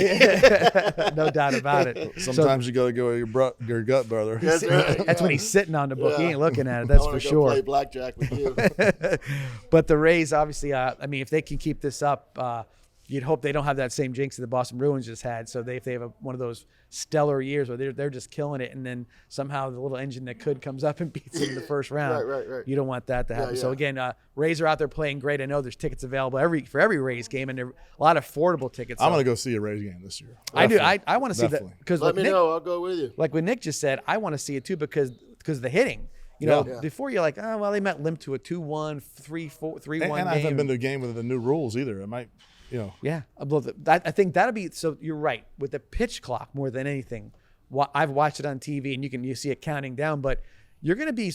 A: No doubt about it.
C: Sometimes you got to go with your gut, brother.
B: That's right.
A: That's when he's sitting on the book. He ain't looking at it. That's for sure.
B: Play blackjack with you.
A: But the Rays, obviously, if they can keep this up, you'd hope they don't have that same jinx that the Boston Bruins just had. So if they have one of those stellar years where they're just killing it, and then somehow the little engine that could comes up and beats them in the first round.
B: Right.
A: You don't want that to happen.
B: Yeah.
A: So again, Rays are out there playing great. I know there's tickets available for every Rays game, and there are a lot of affordable tickets.
C: I'm going to go see a Rays game this year.
A: I do. I want to see that because
B: let me know. I'll go with you.
A: Like what Nick just said, I want to see it too because of the hitting. Before you're like, oh well, they might limp to a 2-1, 3-4, 3-1 game.
C: And I haven't been to a game with the new rules either. It might.
A: Yeah, I think that'll be. So you're right with the pitch clock more than anything. I've watched it on TV, and you see it counting down, but you're going to be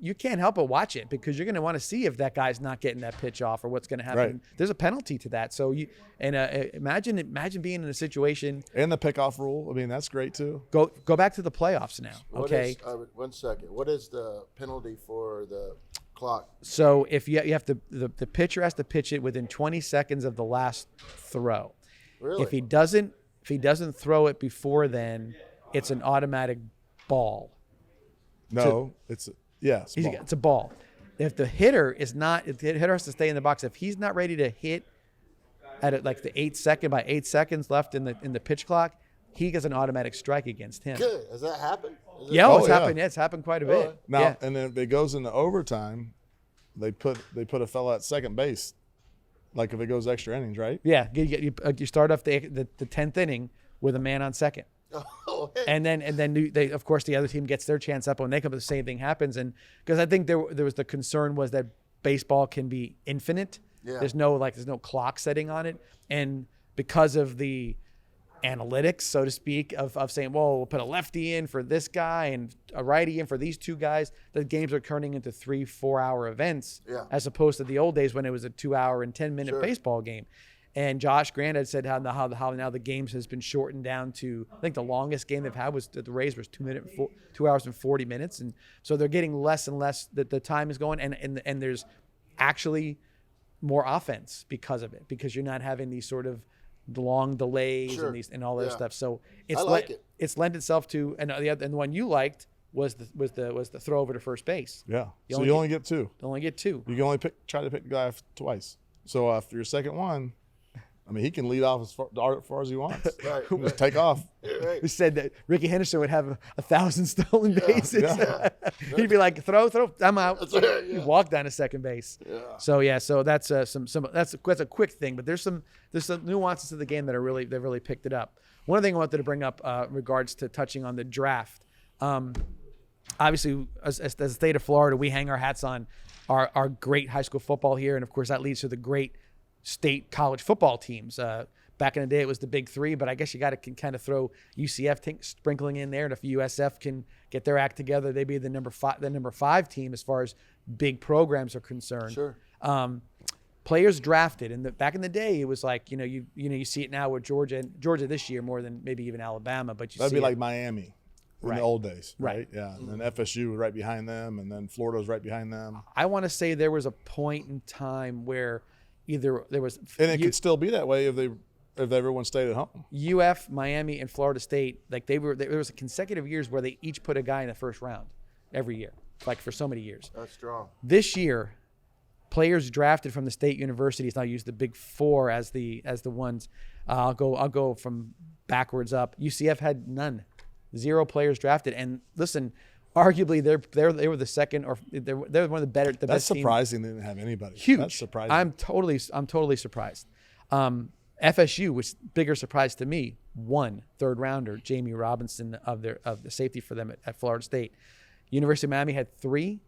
A: you can't help but watch it because you're going to want to see if that guy's not getting that pitch off or what's going to happen.
C: Right.
A: There's a penalty to that. So imagine being in a situation.
C: And the pickoff rule. that's great too.
A: Go back to the playoffs now. Okay.
B: 1 second. What is the penalty for the clock?
A: So if you have to, the pitcher has to pitch it within 20 seconds of the last throw.
B: Really?
A: If he doesn't throw it before then, it's an automatic ball.
C: No, it's
A: a ball. If the hitter has to stay in the box. If he's not ready to hit at like the 8 seconds left in the pitch clock, he gets an automatic strike against him.
B: Good. Has that happened?
A: Happened. Yeah, it's happened quite a bit.
C: Now, and then if it goes into overtime, they put a fella at second base, like if it goes extra innings, right?
A: Yeah, you start off the 10th inning with a man on second.
B: Oh, hey.
A: And then they, of course, the other team gets their chance up when they come. The same thing happens, and because I think there was the concern was that baseball can be infinite.
B: Yeah.
A: There's no clock setting on it, and because of the analytics, so to speak, of saying, well, we'll put a lefty in for this guy and a righty in for these two guys. The games are turning into 3-4 hour events, as opposed to the old days when it was a 2 hour and 10-minute baseball game. And Josh Grant had said how now the games has been shortened down to, I think the longest game they've had was the Rays was 2 hours and 40 minutes, and so they're getting less and less. The time is going, and there's actually more offense because of it, because you're not having these sort of long delays and all that stuff. So it's lent itself to, and the one you liked was the throw over to first base.
C: Yeah. You only get two.
A: You
C: can only try to pick the guy twice. So after your second one, I mean, he can lead off as far as he wants.
B: Right.
C: Just take off.
B: Right.
A: We said that Ricky Henderson would have 1,000 stolen bases.
C: Yeah.
A: He'd be like, throw, I'm out.
B: That's right,
A: He'd walk down to second base.
B: Yeah.
A: So that's that's a quick thing, but there's some nuances to the game that really picked it up. One other thing I wanted to bring up in regards to touching on the draft. Obviously, as the state of Florida, we hang our hats on our great high school football here, and of course that leads to the great state college football teams. Back in the day, it was the big three, but I guess you got to kind of throw UCF sprinkling in there, and if USF can get their act together, they'd be the number five team as far as big programs are concerned.
B: Sure.
A: Players drafted, and back in the day, it was like you see it now with Georgia this year more than maybe even Alabama, but
C: that'd be
A: like
C: Miami. In the old days, right? Yeah, and then FSU was right behind them, and then Florida was right behind them.
A: I want to say there was a point in time where either there was,
C: and it could still be that way if everyone stayed at home.
A: UF, Miami, and Florida State, like there was consecutive years where they each put a guy in the first round every year, like for so many years.
B: That's strong.
A: This year, players drafted from the state universities. Now use the big four as the ones. I'll go from backwards up. UCF had none. 0 players drafted, and listen, arguably they were the second, or they're one of the better. The
C: That's
A: best
C: surprising. They didn't have anybody.
A: Huge.
C: That's surprising.
A: I'm totally surprised. FSU, was bigger surprise to me. 1 third rounder, Jamie Robinson of the safety for them at Florida State. University of Miami had 3,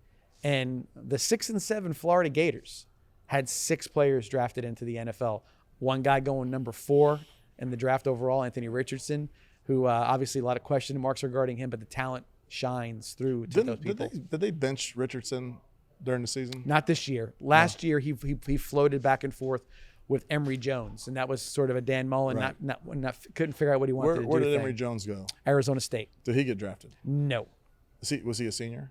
A: and the 6 and 7 Florida Gators had 6 players drafted into the NFL. One guy going number 4 in the draft overall, Anthony Richardson, who obviously a lot of question marks regarding him, but the talent shines through to those people.
C: Did they bench Richardson during the season?
A: Not this year. Last year, he floated back and forth with Emory Jones, and that was sort of a Dan Mullen.
C: Right.
A: Not couldn't figure out what he wanted to do.
C: Where did Emory Jones go?
A: Arizona State.
C: Did he get drafted?
A: No.
C: Was he a senior?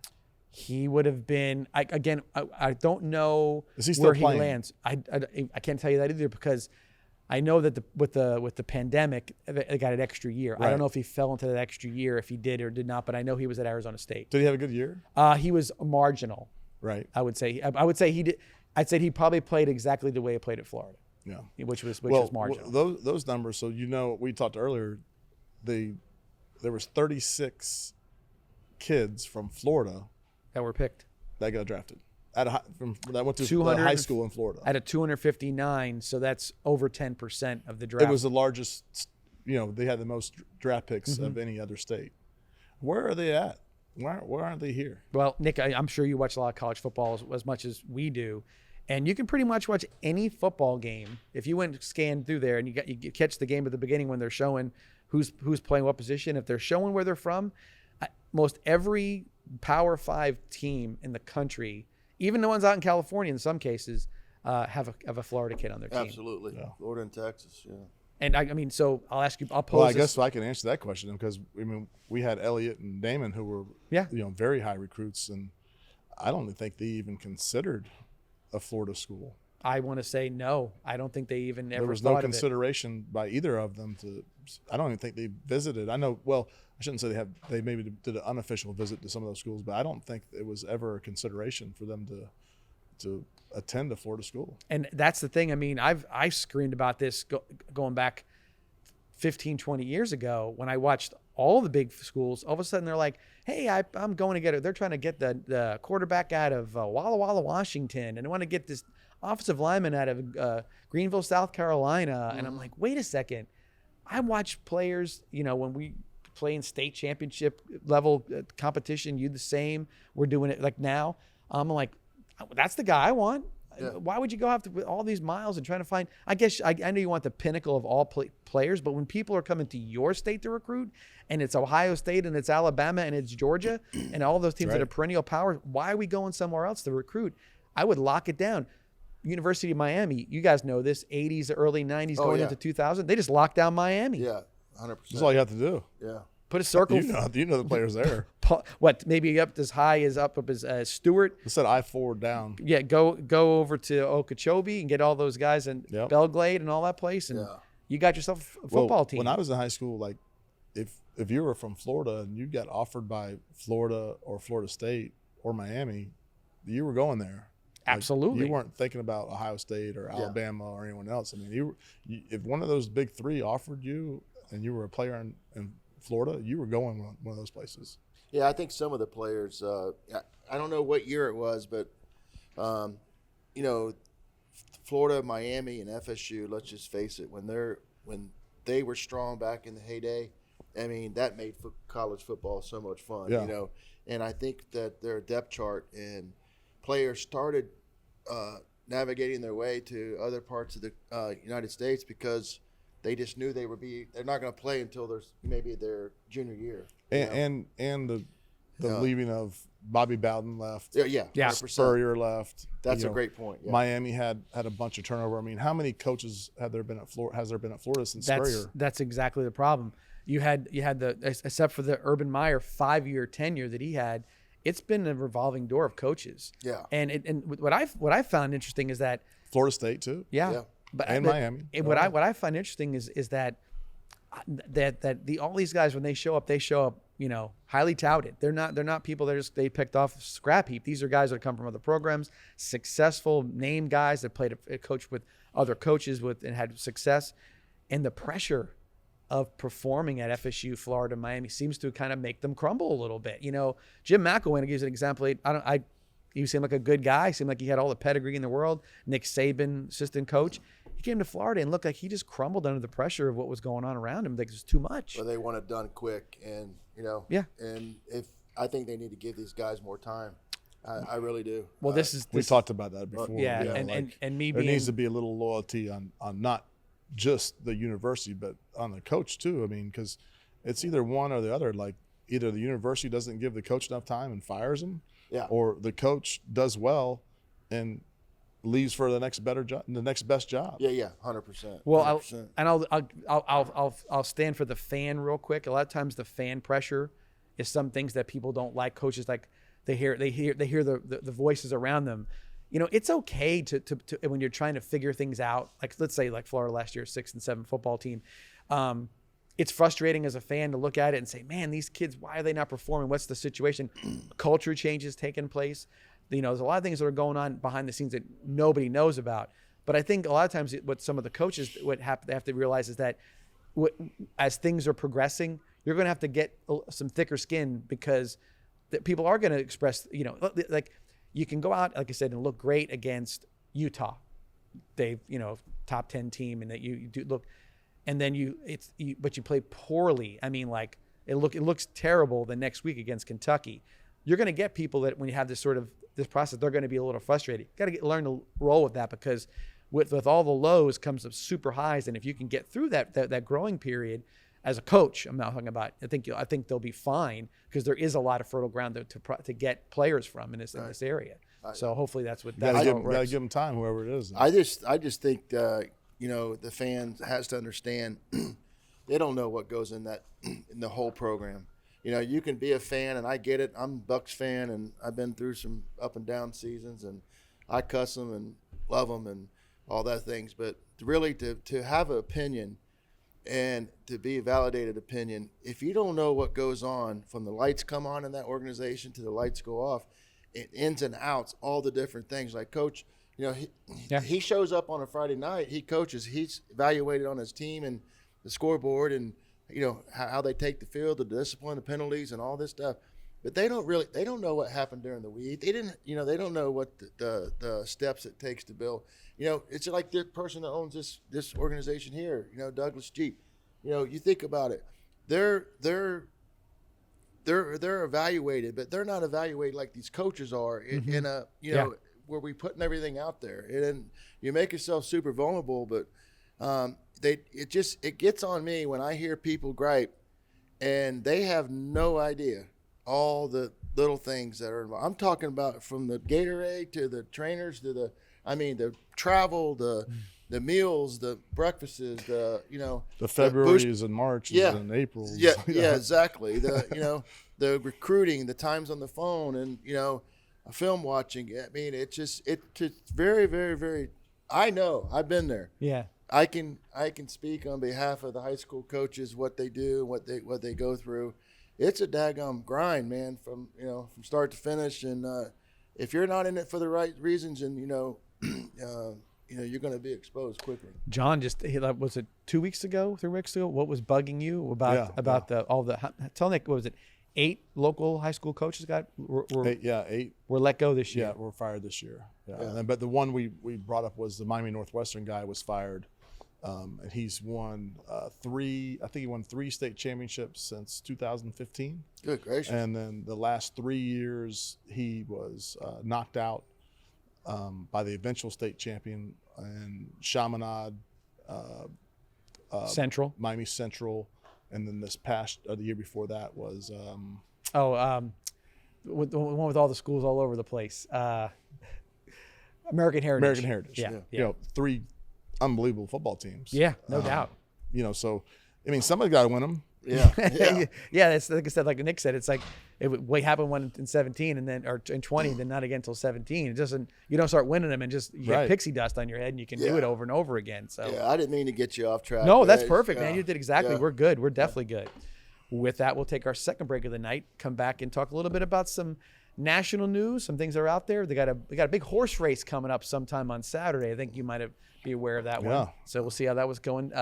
A: He would have been. I don't know where he lands. I can't tell you that either, because I know that with the pandemic, they got an extra year.
C: Right.
A: I don't know if he fell into that extra year, if he did or did not, but I know he was at Arizona State.
C: Did he have a good year?
A: He was marginal.
C: Right.
A: I would say he did. I'd say he probably played exactly the way he played at Florida.
C: Yeah.
A: Which was marginal.
C: Those numbers. So we talked earlier. There was 36 kids from Florida
A: that were picked
C: that got drafted. That went to high school in Florida.
A: At a 259, so that's over 10% of the draft.
C: It was the largest, they had the most draft picks of any other state. Where are they at? Why aren't they here?
A: Well, Nick, I'm sure you watch a lot of college football as much as we do, and you can pretty much watch any football game. If you went scan through there and you catch the game at the beginning when they're showing who's playing what position, if they're showing where they're from, most every Power 5 team in the country, even the ones out in California in some cases, have a Florida kid on their team.
B: Absolutely. Yeah. Florida and Texas, yeah.
A: And I mean, so I'll ask you, I'll pose
C: Well, I guess I can answer that question, because we had Elliott and Damon, who were very high recruits, and I don't think they even considered a Florida school.
A: I want to say no. I don't think they even ever.
C: There was
A: thought
C: no consideration by either of them to. I don't even think they visited. I know. Well, I shouldn't say they maybe did an unofficial visit to some of those schools, but I don't think it was ever a consideration for them to attend a Florida school.
A: And that's the thing. I mean, I screamed about this going back 15, 20 years ago when I watched all the big schools. All of a sudden, they're like, "Hey, I'm going to get it." They're trying to get the quarterback out of Walla Walla, Washington, and they want to get this offensive lineman out of Greenville, South Carolina. And I'm like, wait a second. I watch players, when we play in state championship level competition, you the same. We're doing it like now. I'm like, that's the guy I want. Yeah. Why would you go after all these miles and trying to find? I guess I know you want the pinnacle of all players, but when people are coming to your state to recruit, and it's Ohio State and it's Alabama and it's Georgia and all those teams that are perennial powers, why are we going somewhere else to recruit? I would lock it down. University of Miami, you guys know this, 80s, early 90s, going into 2000, they just locked down Miami.
B: Yeah, 100%.
C: That's all you have to do.
B: Yeah.
A: Put a circle.
C: You know the players there.
A: What, maybe up as high as Stewart.
C: It said I-4 down.
A: Yeah, go over to Okeechobee and get all those guys in Belglade and all that place, and you got yourself a football team.
C: When I was in high school, like if you were from Florida and you got offered by Florida or Florida State or Miami, you were going there.
A: Absolutely.
C: You weren't thinking about Ohio State or Alabama or anyone else. I mean, if one of those big three offered you and you were a player in Florida, you were going one of those places.
B: Yeah, I think some of the players, I don't know what year it was, but, Florida, Miami, and FSU, let's just face it, when they were strong back in the heyday, I mean, that made college football so much fun, And I think that their depth chart and players started navigating their way to other parts of the United States because they just knew they're not going to play until maybe their junior year.
C: And the leaving of Bobby Bowden left.
B: Yeah.
C: 100%. Spurrier left.
B: That's a great point. Yeah.
C: Miami had a bunch of turnover. I mean, how many coaches has there been at Florida since Spurrier?
A: That's exactly the problem. You had except for the Urban Meyer 5-year tenure that he had, it's been a revolving door of coaches.
B: Yeah.
A: And what I found interesting is that
C: Florida State too.
A: Yeah.
C: Miami.
A: What I find interesting is that all these guys, when they show up, highly touted. They're not people that they picked off scrap heap. These are guys that come from other programs, successful name guys that coached with other coaches and had success. And the pressure of performing at FSU, Florida, Miami seems to kind of make them crumble a little bit. Jim McElwain gives an example. He seemed like a good guy. Seemed like he had all the pedigree in the world. Nick Saban, assistant coach. He came to Florida and looked like he just crumbled under the pressure of what was going on around him. Like it was too much.
B: Well, they want it done quick, and And if I think they need to give these guys more time, I really do.
A: Well,
C: we talked about that before.
A: Yeah, and me
C: there
A: being,
C: needs to be a little loyalty on not just the university, but on the coach too. I mean, because it's either one or the other. Like either the university doesn't give the coach enough time and fires him, or the coach does well and leaves for the next best job.
B: Yeah, 100%.
A: Well, 100%. I'll stand for the fan real quick. A lot of times the fan pressure is some things that people don't like. Coaches like they hear the voices around them. It's okay to when you're trying to figure things out. Like let's say like Florida last year, 6 and 7 football team. It's frustrating as a fan to look at it and say, man, these kids, why are they not performing? What's the situation? Culture changes taking place. There's a lot of things that are going on behind the scenes that nobody knows about. But I think a lot of times what some of the coaches they have to realize is that as things are progressing, you're going to have to get some thicker skin because people are going to express, like you can go out, like I said, and look great against Utah. They, top 10 team, and that you do look, and then but you play poorly. I mean, like it looks terrible the next week against Kentucky. You're going to get people that when you have this process, they're going to be a little frustrated. Got to learn to roll with that because with all the lows comes some super highs, and if you can get through that growing period as a coach, I'm not talking about. I think they'll be fine because there is a lot of fertile ground to get players from in this area. So hopefully that's what that's.
C: Got to give them time, whoever it is.
B: I just think the fans has to understand they don't know what goes in the whole program. You can be a fan, and I get it. I'm a Bucks fan, and I've been through some up and down seasons, and I cuss them and love them and all that things. But really, to have an opinion and to be a validated opinion, if you don't know what goes on from the lights come on in that organization to the lights go off, it ins and outs, all the different things. Like Coach, he shows up on a Friday night, he coaches, he's evaluated on his team and the scoreboard and how they take the field, the discipline, the penalties, and all this stuff. But they don't know what happened during the week. They don't know what the steps it takes to build. It's like the person that owns this organization here, Douglas Jeep. You think about it. They're evaluated, but they're not evaluated like these coaches are in a where we putting everything out there, and you make yourself super vulnerable. But it gets on me when I hear people gripe, and they have no idea all the little things that are involved. I'm talking about from the Gatorade to the trainers to the travel, the the meals, the breakfasts, the
C: Februarys and Marches
B: yeah,
C: and Aprils.
B: Yeah, exactly. The the recruiting, the times on the phone, and film watching. I mean, it's very, very, very. I know. I've been there.
A: Yeah.
B: I can speak on behalf of the high school coaches, what they do, what they go through. It's a daggum grind, man, from start to finish. And if you're not in it for the right reasons, and you're going to be exposed quickly.
A: John was it 2 weeks ago, 3 weeks ago? What was bugging you about tell Nick, what was it? 8 local high school coaches were
C: 8
A: were let go this year.
C: Yeah, were fired this year. Yeah. But the one we brought up was the Miami Northwestern guy was fired. And he's won 3 state championships since 2015.
B: Good gracious.
C: And then the last 3 years he was knocked out by the eventual state champion in Chaminade,
A: Central.
C: Miami Central. And then the year before that was
A: the one with all the schools all over the place. American Heritage.
C: Yeah. 3 unbelievable football teams.
A: Yeah, no doubt.
C: So I mean, somebody's got to win them.
B: Yeah.
A: Yeah. It's like I said, like Nick said, it's like what happened one in 17 and then in 20, then not again until 17. It doesn't. You don't start winning them and just you get pixie dust on your head and you can do it over and over again. So
B: I didn't mean to get you off track.
A: No, that's perfect, man. You did exactly.
B: Yeah.
A: We're good. We're definitely good. With that, we'll take our second break of the night. Come back and talk a little bit about some national news, some things that are out there. They got a big horse race coming up sometime on Saturday. I think you might be aware of that one. So we'll see how that was going.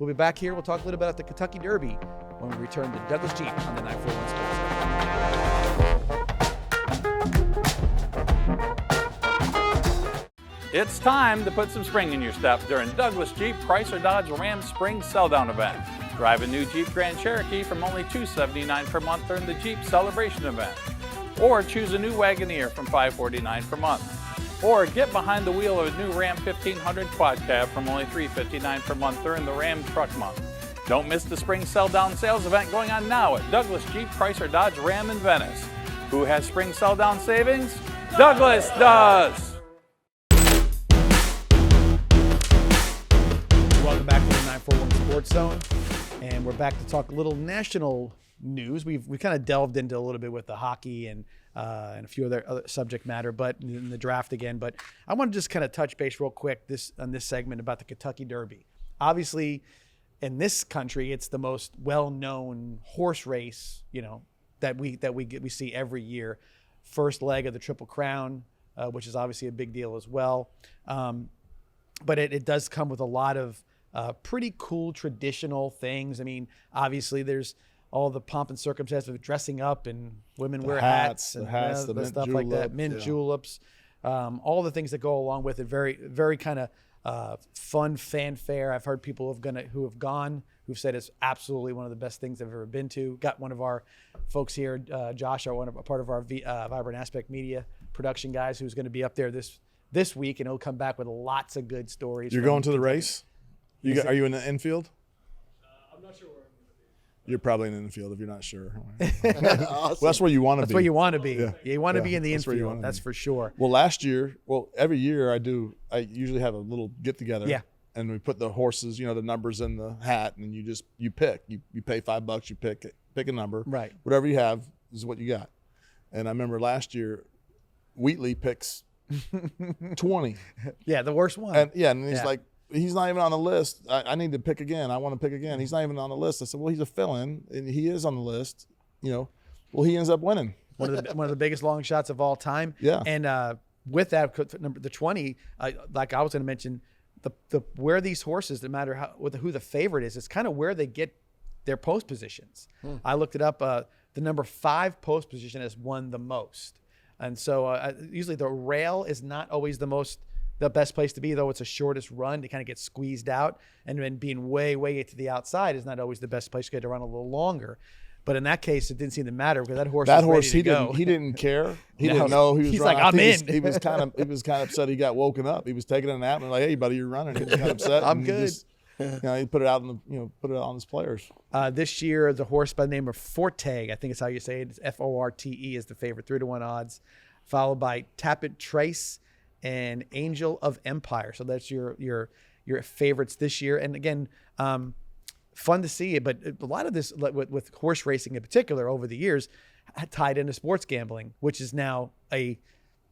A: We'll be back here. We'll talk a little bit about the Kentucky Derby when we return to Douglas Jeep on the 941 Sports.
D: It's time to put some spring in your step during Douglas Jeep Chrysler Dodge Ram Spring Sell-Down Event. Drive a new Jeep Grand Cherokee from only $279 per month during the Jeep Celebration Event. Or choose a new Wagoneer from $549 per month. Or get behind the wheel of a new Ram 1500 Quad Cab from only $359 per month during the Ram Truck Month. Don't miss the Spring Sell-Down Sales event going on now at Douglas Jeep Chrysler Dodge Ram in Venice. Who has Spring Sell-Down savings? Douglas does!
A: Welcome back to the 941 Sports Zone. And we're back to talk a little national news. We kind of delved into a little bit with the hockey and a few other subject matter, but in the draft again. But I want to just kind of touch base real quick on this segment about the Kentucky Derby. Obviously, in this country, it's the most well-known horse race, that we see every year. First leg of the Triple Crown, which is obviously a big deal as well. But it does come with a lot of pretty cool traditional things. I mean, obviously, there's all the pomp and circumstance of dressing up and women wear hats and the stuff like that, mint juleps, all the things that go along with it. Very, very kind of fun fanfare. I've heard people who've said it's absolutely one of the best things they've ever been to. Got one of our folks here, Josh, a part of our Vibrant Aspect Media production guys, who's going to be up there this week, and he'll come back with lots of good stories.
C: You're going to the race? Are you in the infield?
E: I'm not sure where I'm going to be.
C: You're probably in the infield if you're not sure. Awesome. Well, that's where you want to be.
A: That's where you want to be.
C: Yeah.
A: You want to be in the infield. That's
C: be.
A: for sure.
C: Well, every year I usually have a little get together.
A: Yeah.
C: And we put the horses, the numbers in the hat, and you pick. You pay $5, you pick a number.
A: Right.
C: Whatever you have is what you got. And I remember last year, Wheatley picks 20.
A: Yeah, the worst one.
C: And he's like, he's not even on the list. I need to pick again. I want to pick again. He's not even on the list. I said, well, he's a fill-in, and he is on the list. Well, he ends up winning.
A: One of the biggest long shots of all time.
C: Yeah.
A: And with that, the 20, like I was going to mention, the where these horses, no matter who the favorite is, it's kind of where they get their post positions. I looked it up. The number 5 post position has won the most. And so usually the rail is not always the best place to be, though it's the shortest run to kind of get squeezed out. And then being way to the outside is not always the best place to get to run a little longer. But in that case, it didn't seem to matter because that horse
C: he didn't care. He didn't know he was running.
A: Like, I'm in.
C: He was kind of upset he got woken up. He was taking a nap and like, hey buddy, you're running. He was kind of upset.
A: I'm good.
C: He put it out on his players.
A: This year, the horse by the name of Forte, I think is how you say it. It's Forte is the favorite, 3-1 odds, followed by Tapit Trace and Angel of Empire. So that's your your favorites this year. And again, fun to see it, but a lot of this with horse racing in particular over the years tied into sports gambling, which is now a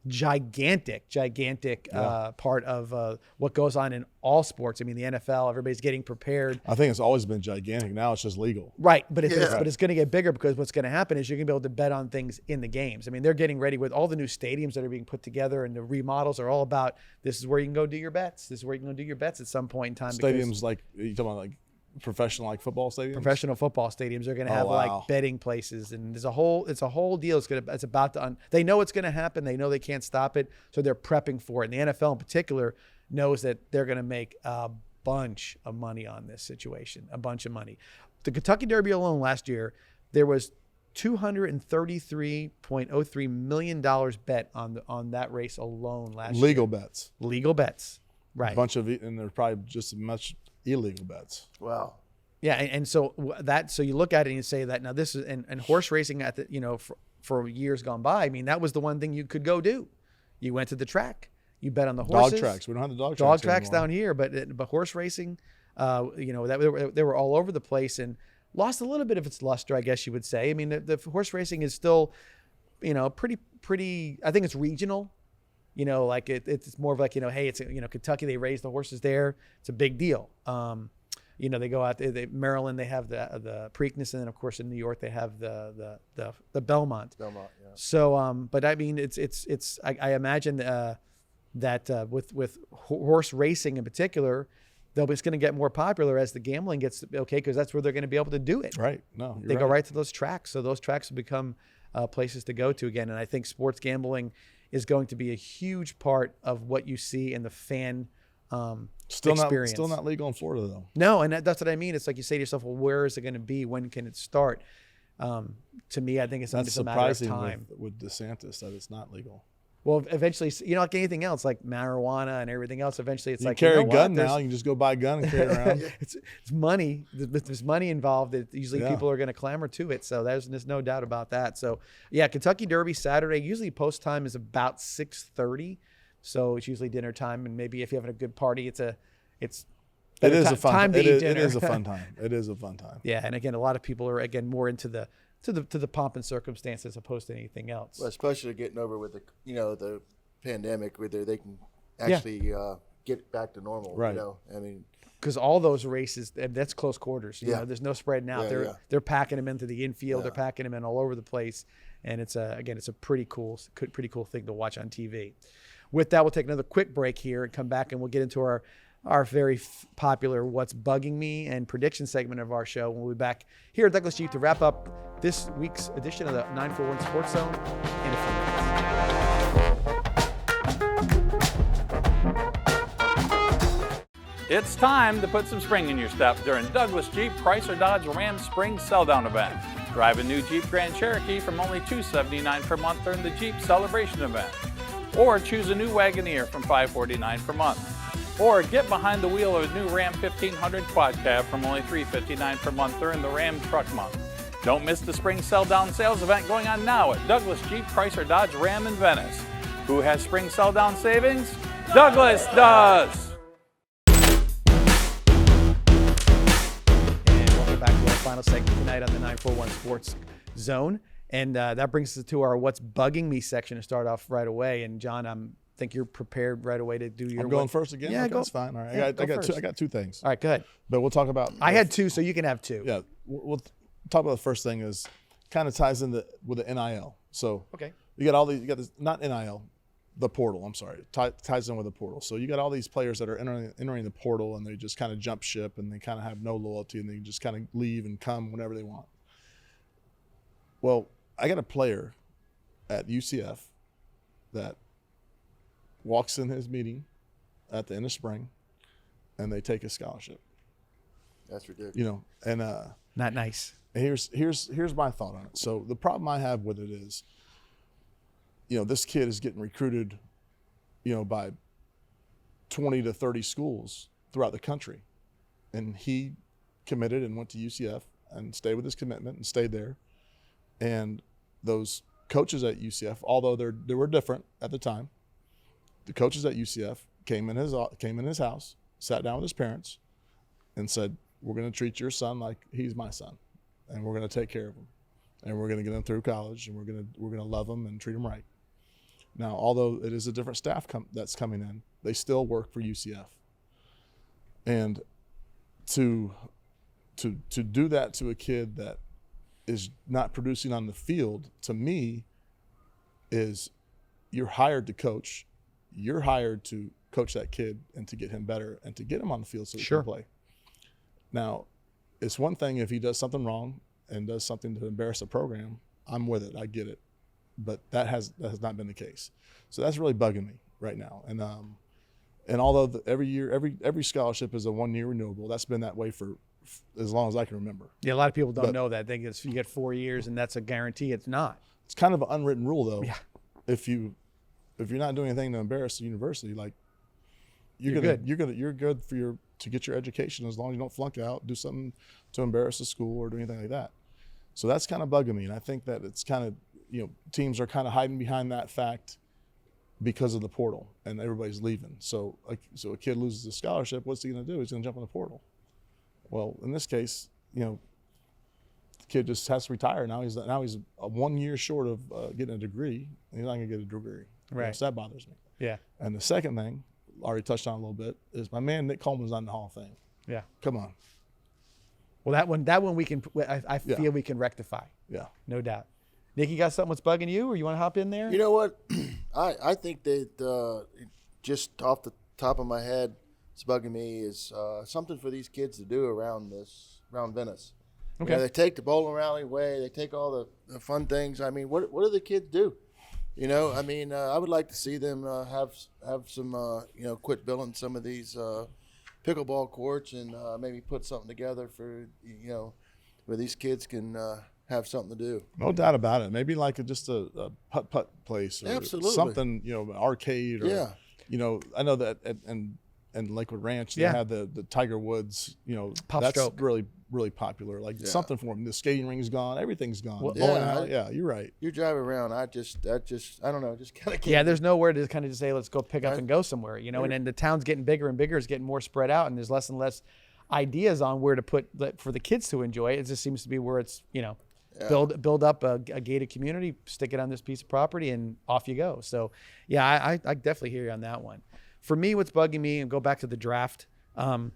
A: gigantic part of what goes on in all sports. I mean, the NFL, everybody's getting prepared.
C: I think it's always been gigantic. Now it's just legal.
A: Right, but it's going to get bigger, because what's going to happen is you're going to be able to bet on things in the games. I mean, they're getting ready with all the new stadiums that are being put together, and the remodels are all about, this is where you can go do your bets. This is where you can go do your bets at some point in time.
C: Stadiums like, you talking about like professional like football stadiums?
A: Professional football stadiums are going to have like betting places, and it's a whole deal. It's about to they know it's going to happen. They know they can't stop it, so they're prepping for it. And the NFL in particular knows that they're going to make a bunch of money on this situation, a bunch of money. The Kentucky Derby alone last year, there was $233.03 million bet on that race alone last year.
C: Legal bets.
A: Legal bets, right?
C: A bunch of, and there's probably just as much illegal bets.
B: Wow.
A: Yeah, and so you look at it and you say that now this is and horse racing at the for years gone by. I mean, that was the one thing you could go do. You went to the track, you bet on the horses.
C: Dog tracks. We don't have the dog
A: tracks down here, but horse racing, that they were all over the place and lost a little bit of its luster, I guess you would say. I mean, the horse racing is still, pretty. I think it's regional. Like it's more of like, hey, it's, Kentucky, they raise the horses there. It's a big deal. They go out there, Maryland, they have the Preakness, and then of course in New York, they have the Belmont.
B: Belmont, yeah.
A: So, but I mean, I imagine that with horse racing in particular, it's going to get more popular as the gambling gets okay, because that's where they're going to be able to do it.
C: Right. No,
A: they go right to those tracks. So those tracks will become places to go to again. And I think sports gambling is going to be a huge part of what you see in the fan experience.
C: Still not legal in Florida, though.
A: No, and that's what I mean. It's like you say to yourself, well, where is it going to be? When can it start? To me, I think it's just a matter of time.
C: With DeSantis that it's not legal.
A: Well, eventually, like anything else, like marijuana and everything else, eventually it's
C: you
A: like,
C: carry a gun now. You can just go buy a gun and carry it around.
A: It's money. There's money involved. Usually people are going to clamor to it. So there's no doubt about that. So, yeah, Kentucky Derby Saturday. Usually post time is about 6:30. So it's usually dinner time. And maybe if you're having a good party, it is a fun time to eat dinner.
C: It is a fun time. It is a fun time.
A: Yeah, and again, a lot of people are more into the pomp and circumstance as opposed to anything else.
B: Well, especially getting over with the pandemic, where they can actually get back to normal.
C: Right.
B: I mean,
A: because all those races, that's close quarters. There's no spreading out. They're packing them into the infield. They're packing them in all over the place, and it's a pretty cool thing to watch on TV. With that, we'll take another quick break here and come back, and we'll get into our very popular What's Bugging Me and prediction segment of our show. We'll be back here at Douglas Jeep to wrap up this week's edition of the 941 Sports Zone in a few minutes.
D: It's time to put some spring in your step during Douglas Jeep Price or Dodge Ram Spring Sell-Down Event. Drive a new Jeep Grand Cherokee from only $279 per month during the Jeep Celebration Event. Or choose a new Wagoneer from $549 per month. Or get behind the wheel of a new Ram 1500 Quad Cab from only $359 per month during the Ram Truck Month. Don't miss the Spring Sell-Down Sales event going on now at Douglas Jeep Price or Dodge Ram in Venice. Who has Spring Sell-Down savings? Douglas does!
A: And welcome back to our final segment tonight on the 941 Sports Zone. And that brings us to our What's Bugging Me section to start off right away. And John, I think you're prepared right away to do your.
C: I'm going first again.
A: Yeah,
C: okay, that's fine. All right, I got two things.
A: All right, go ahead.
C: But we'll talk about.
A: I had two, so you can have two.
C: Yeah, we'll talk about the first thing is kind of ties in with the NIL. So
A: okay,
C: you got this, not NIL, the portal. I'm sorry, ties in with the portal. So you got all these players that are entering the portal, and they just kind of jump ship, and they kind of have no loyalty, and they just kind of leave and come whenever they want. Well, I got a player at UCF that walks in his meeting at the end of spring, and they take his scholarship.
B: That's ridiculous.
C: And
A: not nice.
C: Here's my thought on it. So the problem I have with it is, this kid is getting recruited, by 20 to 30 schools throughout the country, and he committed and went to UCF and stayed with his commitment and stayed there. And those coaches at UCF, although they were different at the time, the coaches at UCF came in his house, sat down with his parents and said, we're going to treat your son like he's my son, and we're going to take care of him, and we're going to get him through college, and we're going to love him and treat him right. Now, although it is a different staff that's coming in, they still work for UCF. And to do that to a kid that is not producing on the field, to me, is you're hired to coach. You're hired to coach that kid and to get him better and to get him on the field so he can play. Now, it's one thing if he does something wrong and does something to embarrass the program. I'm with it. I get it. But that has not been the case. So that's really bugging me right now. And although every year, every scholarship is a 1-year renewable, that's been that way for as long as I can remember.
A: Yeah, a lot of people don't know that. They think you get 4 years and that's a guarantee. It's not.
C: It's kind of an unwritten rule, though.
A: Yeah.
C: If you're not doing anything to embarrass the university, like you're good to get your education as long as you don't flunk out, do something to embarrass the school or do anything like that. So that's kind of bugging me, and I think that it's kind of, teams are kind of hiding behind that fact because of the portal, and everybody's leaving. So a kid loses a scholarship, what's he going to do? He's going to jump in the portal. Well, in this case, the kid just has to retire. Now he's a 1 year short of getting a degree, and he's not going to get a degree.
A: Right.
C: So that bothers me.
A: Yeah.
C: And the second thing, already touched on a little bit, is my man Nick Coleman's not in the Hall of Fame.
A: Yeah.
C: Come on.
A: Well, that one we can. I feel we can rectify.
C: Yeah.
A: No doubt. Nick, you got something that's bugging you, or you want to hop in there?
B: You know what? I think that just off the top of my head, it's bugging me is something for these kids to do around Venice.
A: Okay.
B: They take the bowling alley away. They take all the fun things. I mean, what do the kids do? I would like to see them have some, quit building some of these pickleball courts and maybe put something together for, where these kids can have something to do.
C: No doubt about it. Maybe like just a putt-putt place or
B: Absolutely.
C: something, an arcade or,
B: Yeah.
C: I know that and Lakewood Ranch, they have the Tiger Woods,
A: Pop
C: that's
A: stroke.
C: really, really popular. Like something for them. The skating ring's gone. Everything's gone.
A: Well,
C: You're right.
B: You drive around, I don't know, just kind of can't.
A: Yeah, there's nowhere to kind of just say, let's go pick up and go somewhere, and then the town's getting bigger and bigger. It's getting more spread out, and there's less and less ideas on where to put for the kids to enjoy. It just seems to be where it's, build up a gated community, stick it on this piece of property, and off you go. So, yeah, I definitely hear you on that one. For me, what's bugging me, and go back to the draft, I'm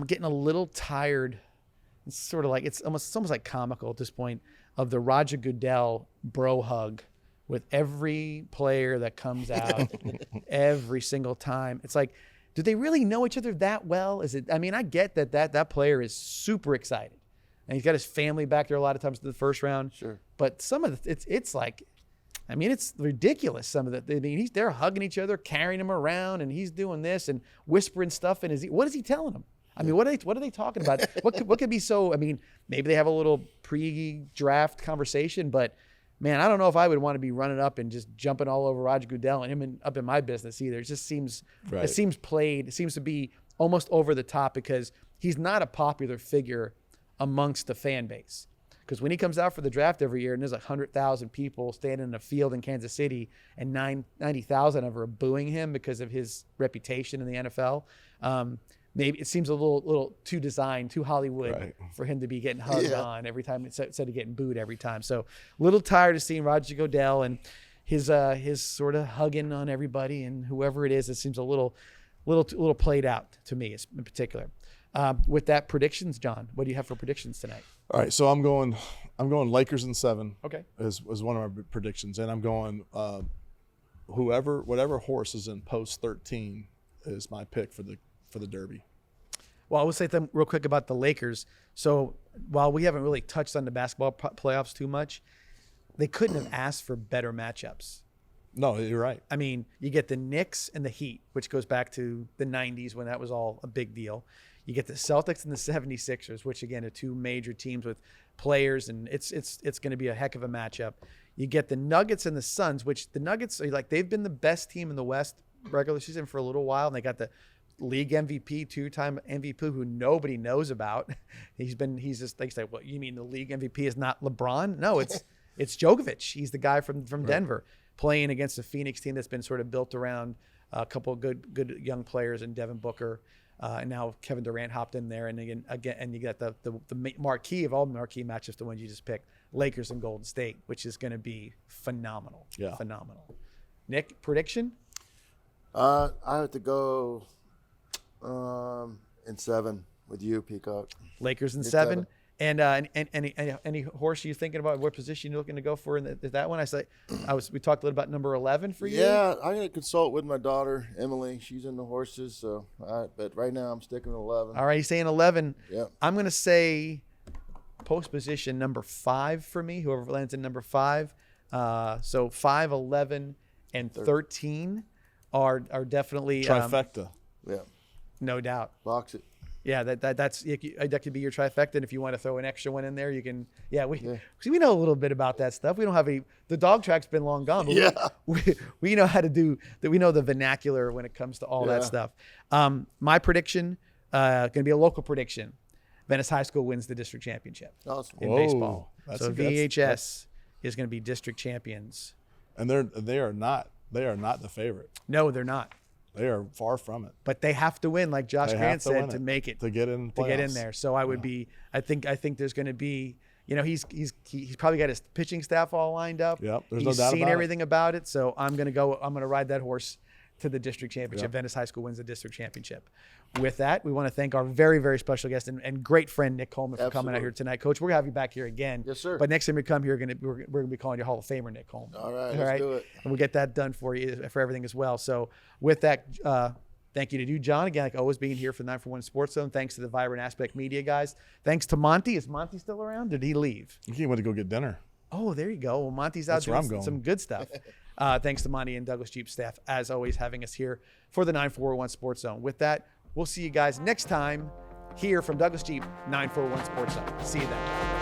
A: getting a little tired. It's sort of like it's almost like comical at this point of the Roger Goodell bro hug with every player that comes out every single time. It's like, do they really know each other that well? I get that player is super excited, and he's got his family back there a lot of times in the first round.
B: Sure.
A: But some of it's like, it's ridiculous. Some of that. They're hugging each other, carrying him around, and he's doing this and whispering stuff in his ear. What is he telling them? What are they talking about? What could be so? Maybe they have a little pre-draft conversation, but man, I don't know if I would want to be running up and just jumping all over Roger Goodell and him up in my business either. It just seems It seems played. It seems to be almost over the top because he's not a popular figure amongst the fan base. Because when he comes out for the draft every year and there's 100,000 people standing in a field in Kansas City and 90,000 of them are booing him because of his reputation in the NFL, maybe it seems a little too designed, too Hollywood for him to be getting hugged on every time instead of getting booed every time. So a little tired of seeing Roger Goodell and his sort of hugging on everybody and whoever it is. It seems a little played out to me in particular. With that, predictions, John. What do you have for predictions tonight?
C: All right, so I'm going Lakers in 7.
A: Okay.
C: Is one of my predictions, and I'm going whatever horse is in post 13 is my pick for the Derby.
A: Well, I will say something real quick about the Lakers. So while we haven't really touched on the basketball playoffs too much, they couldn't have asked for better matchups.
C: No, you're right.
A: You get the Knicks and the Heat, which goes back to the 90s when that was all a big deal. You get the Celtics and the 76ers, which again are two major teams with players, and it's going to be a heck of a matchup. You get the Nuggets and the Suns, which the Nuggets are they've been the best team in the West regular season for a little while, and they got the league MVP, 2-time MVP, who nobody knows about. He's just they say, what you mean the league MVP is not LeBron? No, it's Djokovic. He's the guy from Denver playing against a Phoenix team that's been sort of built around a couple of good young players in Devin Booker. And now Kevin Durant hopped in there, and again, and you got the marquee of all marquee matchups, the ones you just picked, Lakers and Golden State, which is going to be phenomenal.
C: Yeah.
A: Phenomenal. Nick, prediction?
B: I have to go in 7 with you, Peacock.
A: Lakers in
B: It's
A: 7. And any horse you thinking about? What position you're looking to go for in that one? We talked a little about number 11 for you.
B: Yeah, I'm gonna consult with my daughter Emily. She's into horses, so but right now I'm sticking with 11.
A: All right, he's saying 11.
B: Yep.
A: I'm going to say post position number 5 for me, whoever lands in number 5. So 5, 11, and 13 are definitely
C: Trifecta.
B: Yeah,
A: no doubt.
B: box it.
A: Yeah, that could be your trifecta. And if you want to throw an extra one in there, you can. Yeah, we know a little bit about that stuff. We don't have the dog track's been long gone. But we know how to do that. We know the vernacular when it comes to all that stuff. My prediction going to be a local prediction. Venice High School wins the district championship
B: Awesome.
A: in baseball.
C: That's
A: So
C: a good-
A: VHS is going to be district champions.
C: And they are not the favorite.
A: No, they're not.
C: They are far from it.
A: But they have to win, like Josh
C: They
A: Grant
C: have to
A: said,
C: win
A: to
C: it,
A: make it
C: to get in playoffs.
A: there. So I would be. I think there's going to be. He's probably got his pitching staff all lined up.
C: Yep, there's
A: He's
C: no doubt
A: seen
C: about it.
A: everything about it. So I'm going to ride that horse to the district championship.
C: Yep.
A: Venice High School wins the district championship. With that, we want to thank our very, very special guest and great friend Nick Coleman for coming out here tonight, Coach. We're gonna have you back here again.
B: Yes, sir.
A: But next time you come here, we're gonna be calling you Hall of Famer Nick Coleman.
B: All right, let's do it.
A: And we'll get that done for you for everything as well. So with that, thank you to you, John, again, like always being here for the 9 for 1 Sports Zone. Thanks to the Vibrant Aspect Media guys. Thanks to Monty. Is Monty still around? Did he leave?
C: He went to go get dinner.
A: Oh, there you go. Well, Monty's out
C: That's where I'm
A: doing
C: going.
A: some good stuff. Thanks to Monty and Douglas Jeep staff, as always, having us here for the 941 Sports Zone. With that, we'll see you guys next time here from Douglas Jeep 941 Sports Zone. See you then.